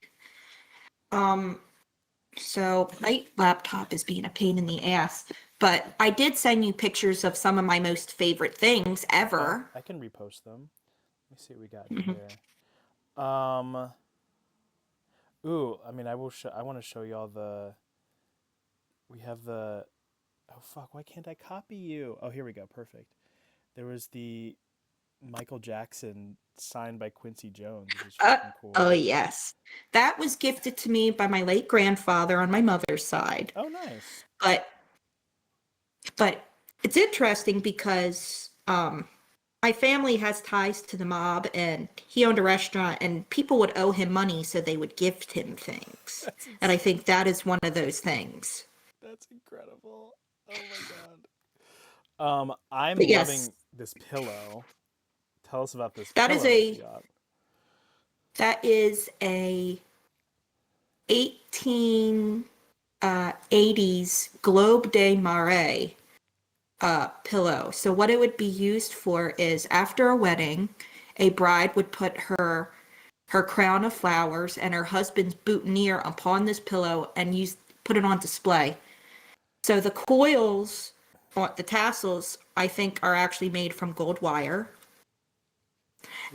um, so my laptop is being a pain in the ass, but I did send you pictures of some of my most favorite things Okay, ever. I can repost them. Let me see what we got Mhm. here. Um, ooh, I mean, I will show. I want to show y'all the. We have the. Oh fuck! Why can't I copy you? Oh, here we go. Perfect. There was the Michael Jackson signed by Quincy Jones, which is Uh, fucking oh cool. yes. That was gifted to me by my late grandfather on my mother's side. Oh, nice. But but it's interesting because my family has ties to the mob and he owned a restaurant and people would owe him money so they would gift him things. That's And I insane. think that is one of those things. That's incredible. Oh my god. I'm But yes, loving this pillow. Tell us about this that is pillow that you a got. that is a 18 80s Globe de Marais pillow. So what it would be used for is after a wedding, a bride would put her crown of flowers and her husband's boutonniere upon this pillow and put it on display. So the coils, or the tassels, I think are actually made from gold wire.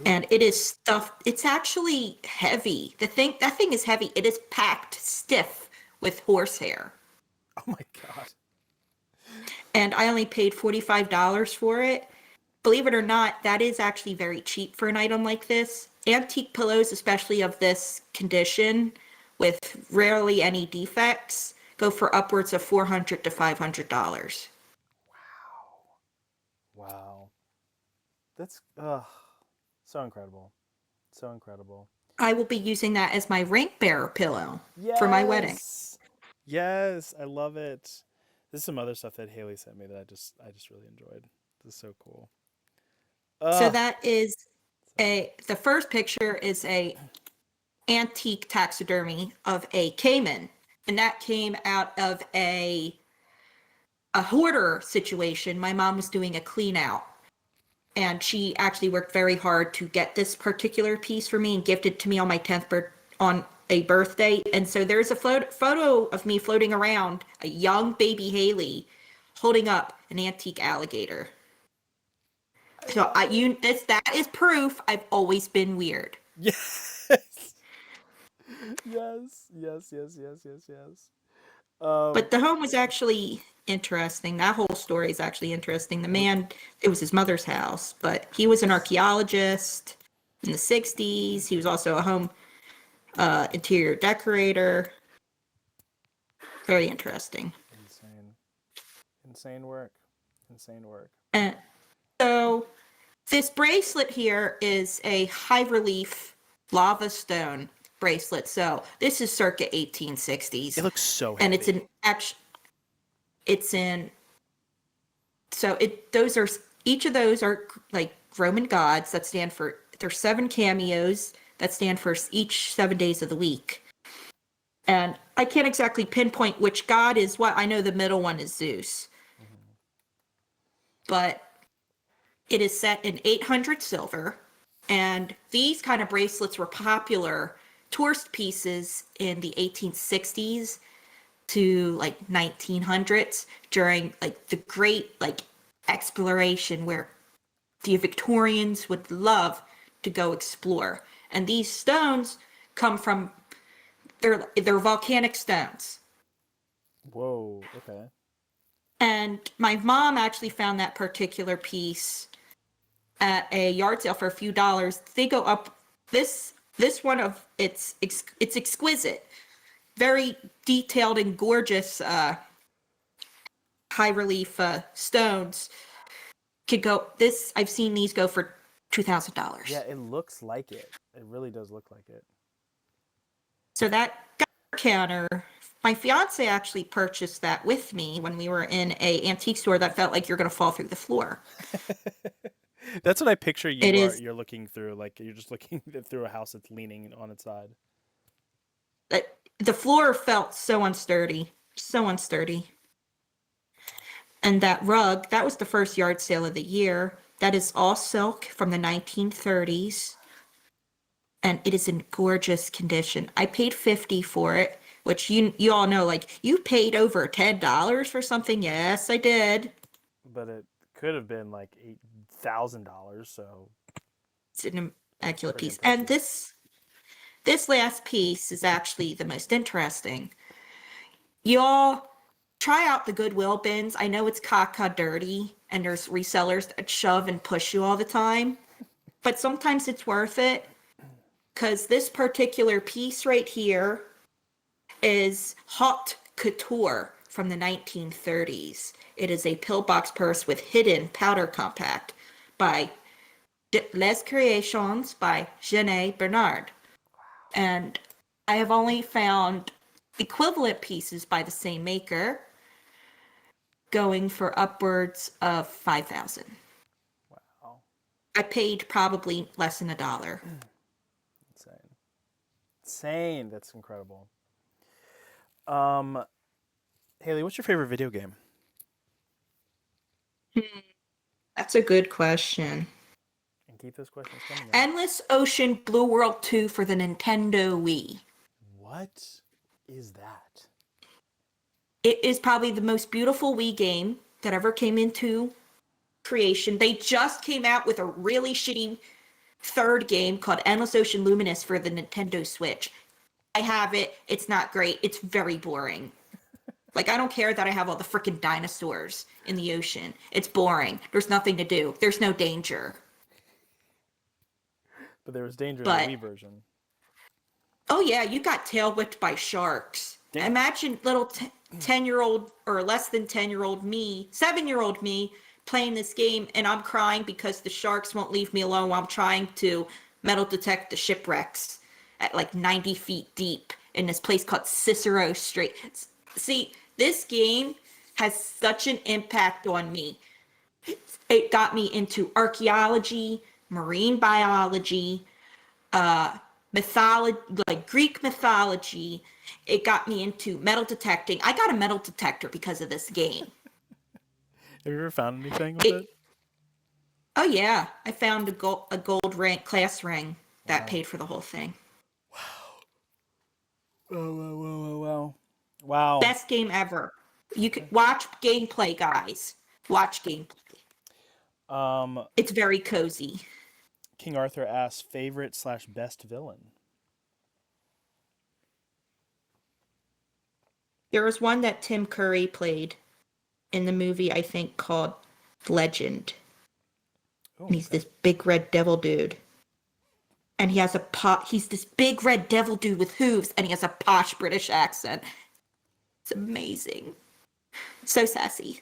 And Ooh. it is stuffed. It's actually heavy. That thing is heavy. It is packed stiff with horsehair. Oh my god. And I only paid $45 for it. Believe it or not, that is actually very cheap for an item like this. Antique pillows, especially of this condition, with rarely any defects, go for upwards of $400 to $500. Wow. That's so incredible. So incredible. I will be using that as my ring bearer pillow for my wedding. Yes. Yes, I love it. There's some other stuff that Haley sent me that I just really enjoyed. This is so cool. So Ugh. that is Sorry. the first picture is a antique taxidermy of a caiman, and that came out of a hoarder situation. My mom was doing a clean out and she actually worked very hard to get this particular piece for me and gifted to me on my 10th on a birthday. And so there's a photo of me floating around a young baby Haley holding up an antique alligator. I So love it. that is proof I've always been weird. Yes. Yes. Yes. Yes. Yes. Yes. Yes. Um. But the home was actually interesting. That whole story is actually interesting. The man, it was his mother's house, but he was an Nice. archaeologist in the 60s. He was also a home interior decorator. Very interesting. Insane. Insane work. Insane work. And so this bracelet here is a high relief lava stone bracelet. So this is circa It 1860s. looks so And it's heavy. an act it's in so it those are each of those are like Roman gods that stand for there's seven cameos that stand for each 7 days of the week. And I can't exactly pinpoint which god is what. I know the middle one is Zeus, Mhm. but it is set in 800 silver. And these kind of bracelets were popular tourist pieces in the 1860s to like 1900s during like the great like exploration where the Victorians would love to go explore. And these stones come from they're volcanic stones. Whoa. Okay. And my mom actually found that particular piece at a yard sale for a few dollars. They go up this one of it's exquisite, very detailed and gorgeous high relief stones. Could go this I've seen these go for $2,000. Yeah, it looks like it. It really does look like it. So that counter. My fiance actually purchased that with me when we were in a antique store that felt like you're going to fall through the floor. That's what I picture It you are. is You're looking through, like you're just looking through a house that's leaning on its side. the floor felt so unsturdy, so unsturdy. And that rug, that was the first yard sale of the year. That is all silk from the 1930s. And it is in gorgeous condition. I paid 50 for it, which you all know, like, you paid over $10 for something. Yes, I did. But it could have been like $8,000. So It's an that's immaculate pretty piece. And impressive. this last piece is actually the most interesting. Y'all try out the Goodwill bins. I know it's caca dirty and there's resellers that shove and push you all the time, but sometimes it's worth it because this particular piece right here is haute couture from the 1930s. It is a pillbox purse with hidden powder compact by Les Créations by Jeanne Bernard. And I have only found equivalent pieces by the same maker going for upwards of 5,000. Wow, I paid probably less than $1. insane, insane. That's incredible. Um, Haley, what's your favorite video game? That's a good question. And keep those questions coming. Now. Endless Ocean Blue World 2 for the Nintendo Wii. What is that? It is probably the most beautiful Wii game that ever came into creation. They just came out with a really shitty third game called Endless Ocean Luminous for the Nintendo Switch. I have it. It's not great. It's very boring. Like, I don't care that I have all the freaking dinosaurs in the ocean. It's boring. There's nothing to do. There's no danger. But there was danger in the But, Wii version. oh yeah, you got tail whipped by sharks. Damn. Imagine little 10-year-old or less than 10-year-old me, 7-year-old me playing this game and I'm crying because the sharks won't leave me alone while I'm trying to metal detect the shipwrecks at like 90 feet deep in this place called Cicero Strait. See, this game has such an impact on me. It got me into archaeology, marine biology, mythology, like Greek mythology. It got me into metal detecting. I got a metal detector because of this game. Have you ever found anything with it? It, oh yeah, I found a gold rank class ring that Wow. paid for the whole thing. Wow, wow, wow, wow, wow. Wow. Best game ever. You could watch gameplay, guys. Watch gameplay. Um, It's very cozy. King Arthur asks favorite slash best villain. There was one that Tim Curry played in the movie, I think, called Legend. Oh, And he's okay. this big red devil dude. And he has a he's this big red devil dude with hooves and he has a posh British accent. It's amazing. So sassy.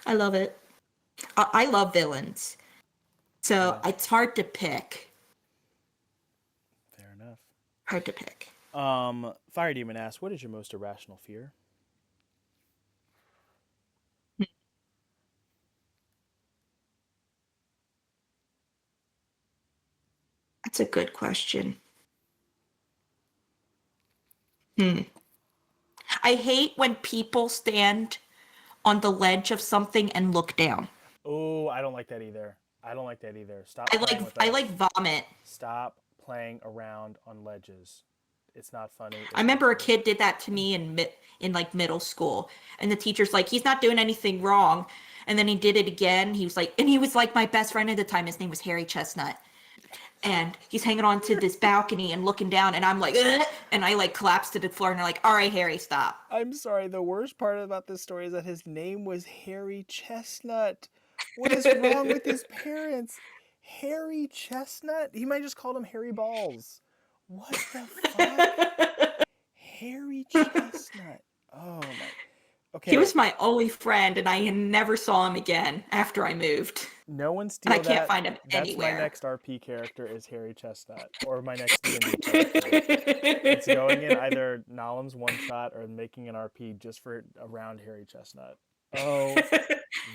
I love it. I love villains. So Yeah, it's hard to pick. fair enough. Hard to pick. Fire Demon asks, what is your most irrational fear? That's a good question. Hmm. I hate when people stand on the ledge of something and look down. Oh, I don't like that either. I don't like that either. Stop playing with I us. like vomit. Stop playing around on ledges. It's not funny. I It's not remember a cool. kid did that to me in like middle school, and the teacher's like, he's not doing anything wrong, and then he did it again. He was like my best friend at the time. His name was Harry Chestnut, and he's hanging on to this balcony and looking down, and I'm like, ugh! And I like collapsed to the floor, and they're like, all right, Harry, stop. I'm sorry. The worst part about this story is that his name was Harry Chestnut. What is wrong with his parents? Harry Chestnut? He might just called him Harry Balls. What the fuck? Harry Chestnut. Oh my. He Okay, was my only friend, and I never saw him again after I moved. no one And I steal can't that. find him That's my anywhere. next RP character is Harry Chestnut, or my next D&D character. It's going in either Nalem's one shot or making an RP just for around Harry Chestnut. Oh,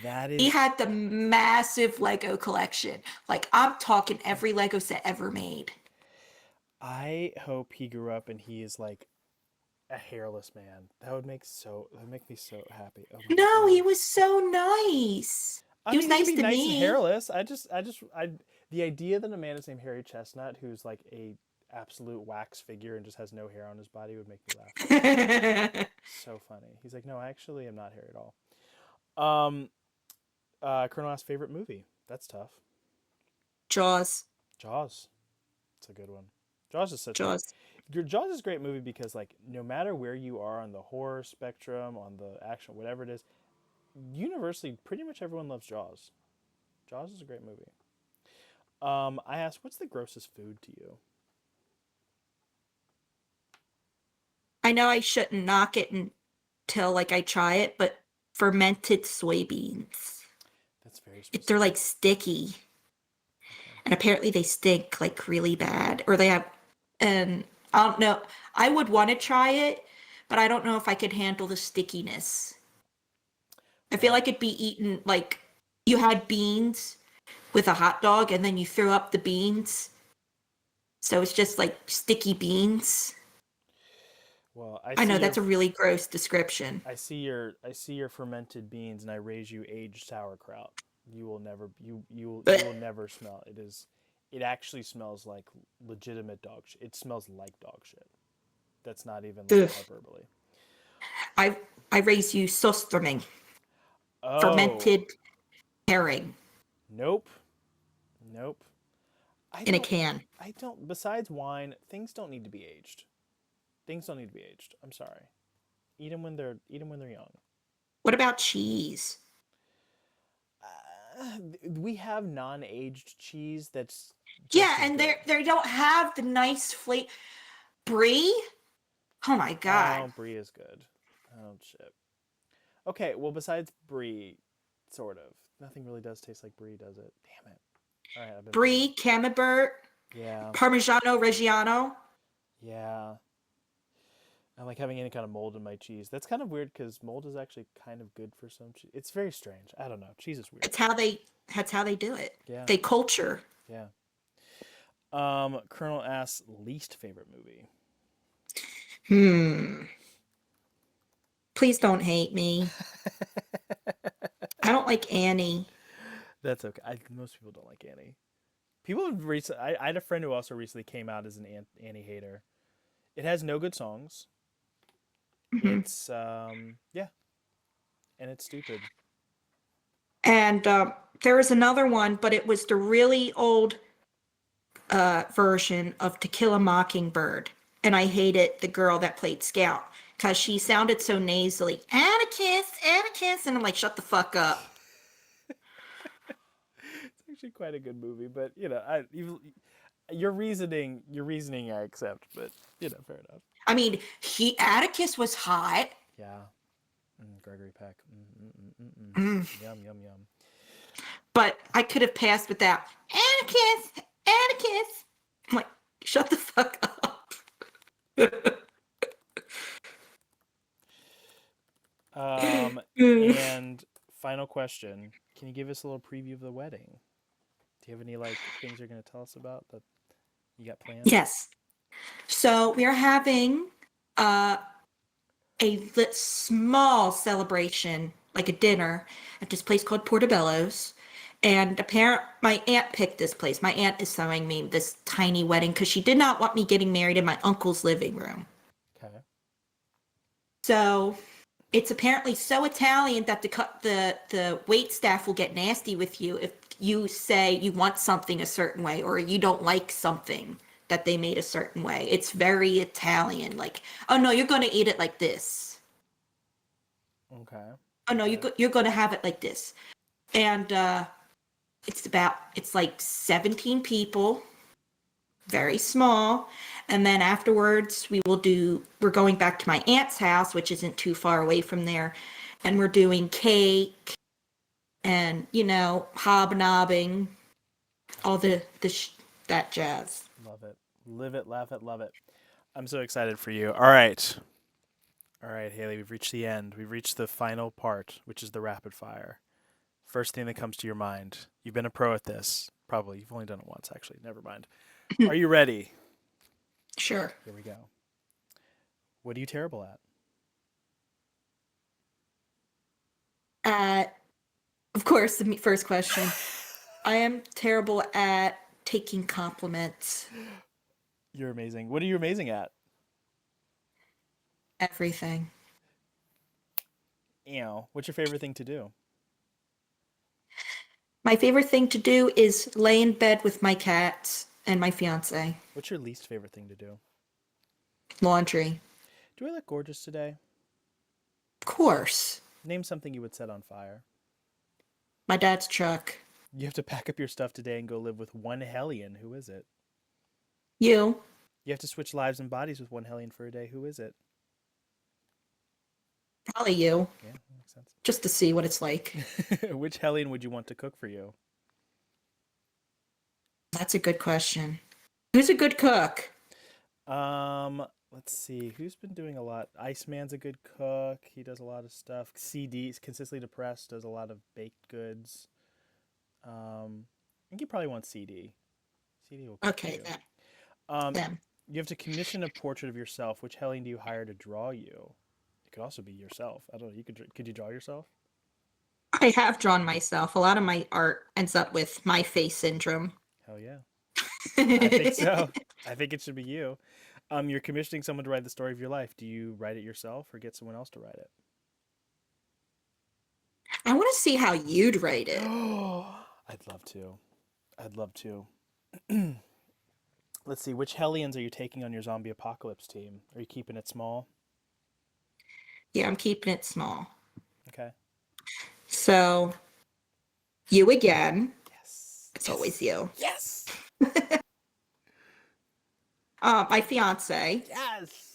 that He is. had the massive Lego collection. Like, I'm talking every Lego set ever made. I hope he grew up and he is like a hairless man. That would make me so happy. Oh my No, he god. was so nice. I He was mean, he can nice be to nice and me. hairless. The idea that a man is named Harry Chestnut who's like a absolute wax figure and just has no hair on his body would make me laugh. So funny. He's like, no, I actually am not hairy at all. Um, Colonel Ask's favorite movie. That's tough. Jaws. Jaws. It's a good one. Jaws is such a Jaws. Jaws is a great movie because like no matter where you are on the horror spectrum, on the action, whatever it is, universally pretty much everyone loves Jaws. Jaws is a great movie. I asked, what's the grossest food to you? I know I shouldn't knock it until like I try it, but fermented soybeans. That's very They're specific. like sticky, Okay. and apparently they stink like really bad, or they have, and I don't know. I would want to try it, but I don't know if I could handle the stickiness. I feel Well, like it'd be eaten like you had beans with a hot dog and then you threw up the beans. So it's just like sticky beans. well, I I see know your that's a really gross description. I see your fermented beans and I raise you aged sauerkraut. You will never you But will never smell. It is it actually smells like legitimate dog shit. It smells like dog shit. That's not even like ugh. a hyperbole. I I raise you sostroming, Oh, fermented herring nope. Nope. I in a don't can. I don't besides wine, things don't need to be aged. Things don't need to be aged. I'm sorry. Eat them when they're young. What about cheese? We have non-aged cheese that's Yeah, just as and good. they don't have the nice flavor. Brie? Oh my god. Oh, brie is good. Oh shit. Okay, well besides brie, sort of. Nothing really does taste like brie, does it? Damn it. All right, I've been burned. Brie, Camembert, Yeah, Parmigiano Reggiano. yeah. I like having any kind of mold in my cheese. That's kind of weird because mold is actually kind of good for some cheese. It's very strange. I don't know. Cheese is weird. It's how they that's how they do it. Yeah, They culture. yeah. Colonel asks least favorite movie. Hmm. Please don't hate me. I don't like Annie. That's okay. Most people don't like Annie. People have recently. I had a friend who also recently came out as an Annie hater. It has no good songs. Mhm. It's yeah, and it's stupid. And there was another one, but it was the really old version of To Kill a Mockingbird. And I hated the girl that played Scout because she sounded so nasally. Atticus, Atticus. And I'm like, shut the fuck up. It's actually quite a good movie, but your reasoning I accept, but fair enough. I mean, Atticus was hot. Yeah, Gregory Peck. Mm. Yum yum yum. But I could have passed with that. Atticus, Atticus. I'm like, shut the fuck up. And final question: can you give us a little preview of the wedding? Do you have any like things you're going to tell us about that you got planned? Yes. So we are having uh, small celebration, like a dinner, at this place called Portobello's. And my aunt picked this place. My aunt is throwing me this tiny wedding because she did not want me getting married in my uncle's living room. Okay. So it's apparently so Italian that the wait staff will get nasty with you if you say you want something a certain way or you don't like something that they made a certain way. It's very Italian. Like, oh no, you're going to eat it like this. Okay. Oh no, Okay. you're going to have it like this. And it's like 17 people, very small. And then afterwards we're going back to my aunt's house, which isn't too far away from there. and we're doing cake and, hobnobbing, all that jazz. Love it. Live it, laugh it, love it. I'm so excited for you. All right. All right, Haley, we've reached the end. We've reached the final part, which is the rapid fire. First thing that comes to your mind. You've been a pro at this. Probably. You've only done it once, actually. Never mind. Are you ready? Sure. Here we go. What are you terrible at? Uh, of course, the first question. I am terrible at taking compliments. You're amazing. What are you amazing at? Everything. What's your favorite thing to do? My favorite thing to do is lay in bed with my cats and my fiance. What's your least favorite thing to do? Laundry. Do I look gorgeous today? Of course. Name something you would set on fire. My dad's truck. You have to pack up your stuff today and go live with one Hellion. Who is it? You. You have to switch lives and bodies with one Hellion for a day. Who is it? Probably you. Yeah, that makes sense. Just to see what it's like. Which Hellion would you want to cook for you? That's a good question. Who's a good cook? Let's see. Who's been doing a lot? Iceman's a good cook. He does a lot of stuff. CD's consistently depressed, does a lot of baked goods. I think you probably want CD. CD will cook for Okay, you. then. Um, Them. you have to commission a portrait of yourself. Which Hellion do you hire to draw you? It could also be yourself. I don't know. Could you draw yourself? I have drawn myself. A lot of my art ends up with my face syndrome. Hell yeah. I think so. I think it should be you. You're commissioning someone to write the story of your life. Do you write it yourself or get someone else to write it? I want to see how you'd rate it. I'd love to. I'd love to. Let's see. Which Hellions are you taking on your zombie apocalypse team? Are you keeping it small? Yeah, I'm keeping it small. Okay. So, you again. Yes. It's always you. Yes. My fiance. Yes.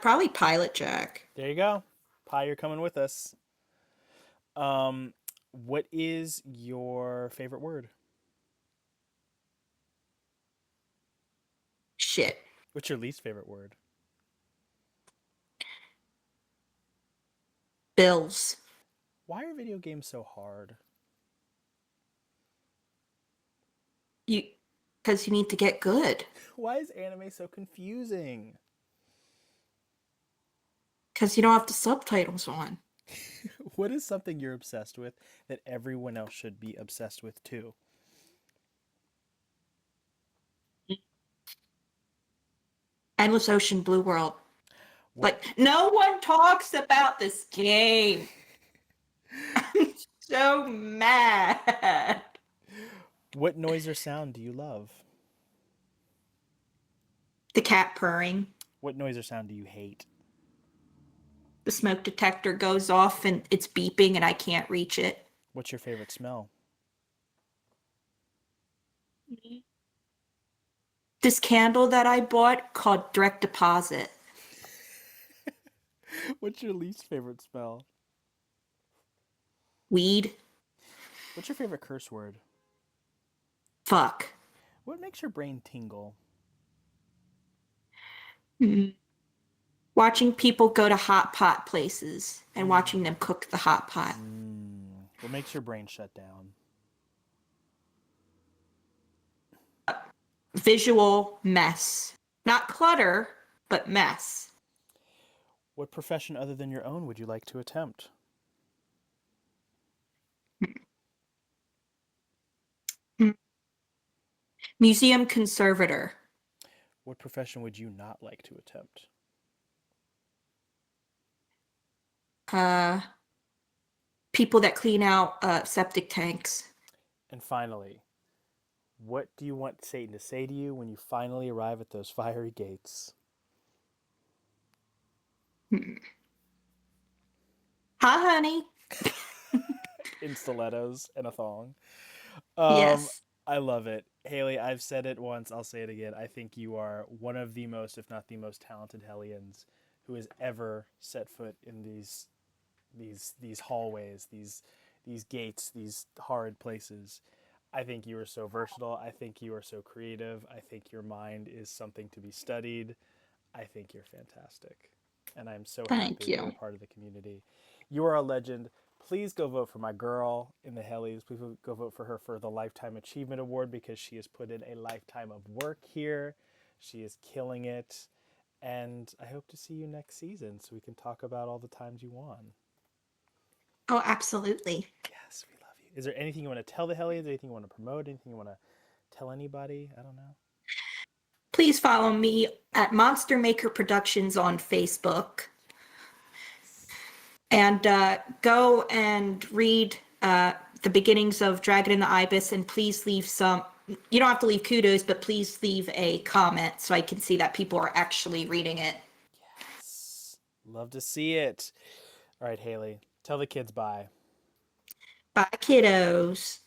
Probably Pilot Jack. There you go. Pie, you're coming with us. What is your favorite word? Shit. What's your least favorite word? Bills. Why are video games so hard? Because you need to get good. Why is anime so confusing? Because you don't have the subtitles on. What is something you're obsessed with that everyone else should be obsessed with too? Endless Ocean Blue World. What, Like, no one talks about this game. I'm so mad. what noise or sound do you love? The cat purring. What noise or sound do you hate? The smoke detector goes off and it's beeping and I can't reach it. What's your favorite smell? This candle that I bought called Direct Deposit. What's your least favorite smell? Weed. What's your favorite curse word? Fuck. What makes your brain tingle? Mm. Watching people go to hot pot places and watching them cook the hot pot. What makes your brain shut down? Visual mess. Not clutter, but mess. What profession other than your own would you like to attempt? Museum conservator. What profession would you not like to attempt? People that clean out septic tanks. And finally, what do you want Satan to say to you when you finally arrive at those fiery gates? Hi, honey. In stilettos and a thong. Yes. I love it. Haley, I've said it once, I'll say it again. I think you are one of the most, if not the most talented Hellions who has ever set foot in these hallways, these gates, these horrid places. I think you are so versatile. I think you are so creative. I think your mind is something to be studied. I think you're fantastic. And I'm so Thank happy that you're you. a part of the community. You are a legend. Please go vote for my girl in the Hellies. Please go vote for her for the Lifetime Achievement Award because she has put in a lifetime of work here. She is killing it. And I hope to see you next season so we can talk about all the times you won. Oh, absolutely. Yes, we love you. Is there anything you want to tell the Hellions? Anything you want to promote? Anything you want to tell anybody? I don't know. Please follow me at Monster Maker Productions on Facebook. And go and read the beginnings of Dragon and the Ibis, and please leave some. You don't have to leave kudos, but please leave a comment so I can see that people are actually reading it. Yes. Love to see it. All right, Haley, tell the kids bye. Bye, kiddos.